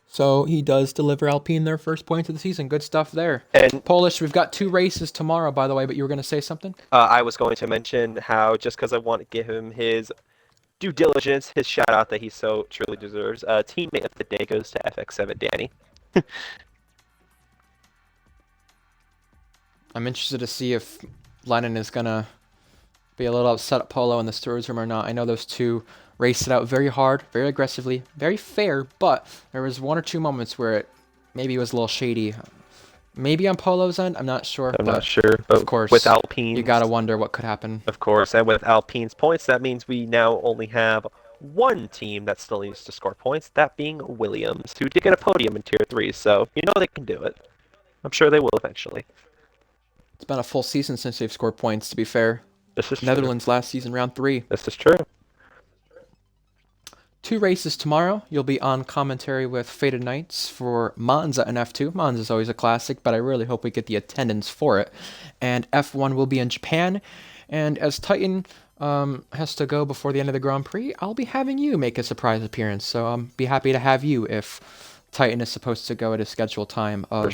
So he does deliver Alpine their first points of the season. Good stuff there. And Polish, we've got 2 races tomorrow, by the way, but you were going to say something? I was going to mention how, just because I want to give him his due diligence, his shout out that he so truly deserves, teammate of the day goes to FX7 Danny. I'm interested to see if Lennon is going to be a little upset at Polo in the stewards room or not. I know those two raced it out very hard, very aggressively, very fair, but there was 1 or 2 moments where it maybe was a little shady. Maybe on Polo's end, I'm not sure. I'm not sure, but of course, with Alpine, you gotta wonder what could happen. Of course, and with Alpine's points, that means we now only have 1 team that still needs to score points, that being Williams, who did get a podium in Tier 3, so they can do it. I'm sure they will eventually. It's been a full season since they've scored points, to be fair. This is Netherlands last season, round 3. This is true. 2 races tomorrow. You'll be on commentary with Faded Knights for Monza and F2. Monza's always a classic, but I really hope we get the attendance for it. And F1 will be in Japan. And as Titan has to go before the end of the Grand Prix, I'll be having you make a surprise appearance. So I'll be happy to have you if Titan is supposed to go at a scheduled time of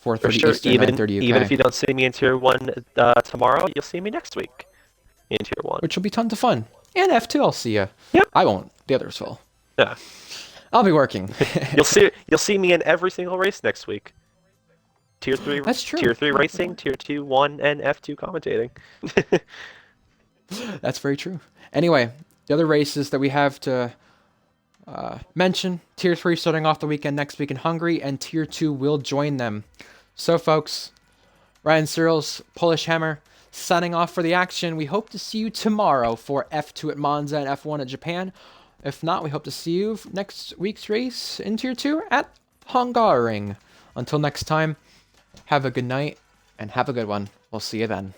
For 4:30 sure. Eastern, 9:30 Even if UK, you don't see me in Tier 1 tomorrow, you'll see me next week in Tier 1. which will be tons of fun. And F2, I'll see you. Yep. I won't. The others will. Yeah. I'll be working. You'll see me in every single race next week. That's true. Tier 3 racing, Tier 2, 1, and F2 commentating. That's very true. Anyway, the other races that we have to mention, Tier 3 starting off the weekend next week in Hungary, and Tier 2 will join them. So, folks, Ryan Searles, Polish Hammer, signing off for the action. We hope to see you tomorrow for F2 at Monza and F1 at Japan. If not, we hope to see you next week's race in Tier 2 at Hungaroring. Until next time, have a good night and have a good one. We'll see you then.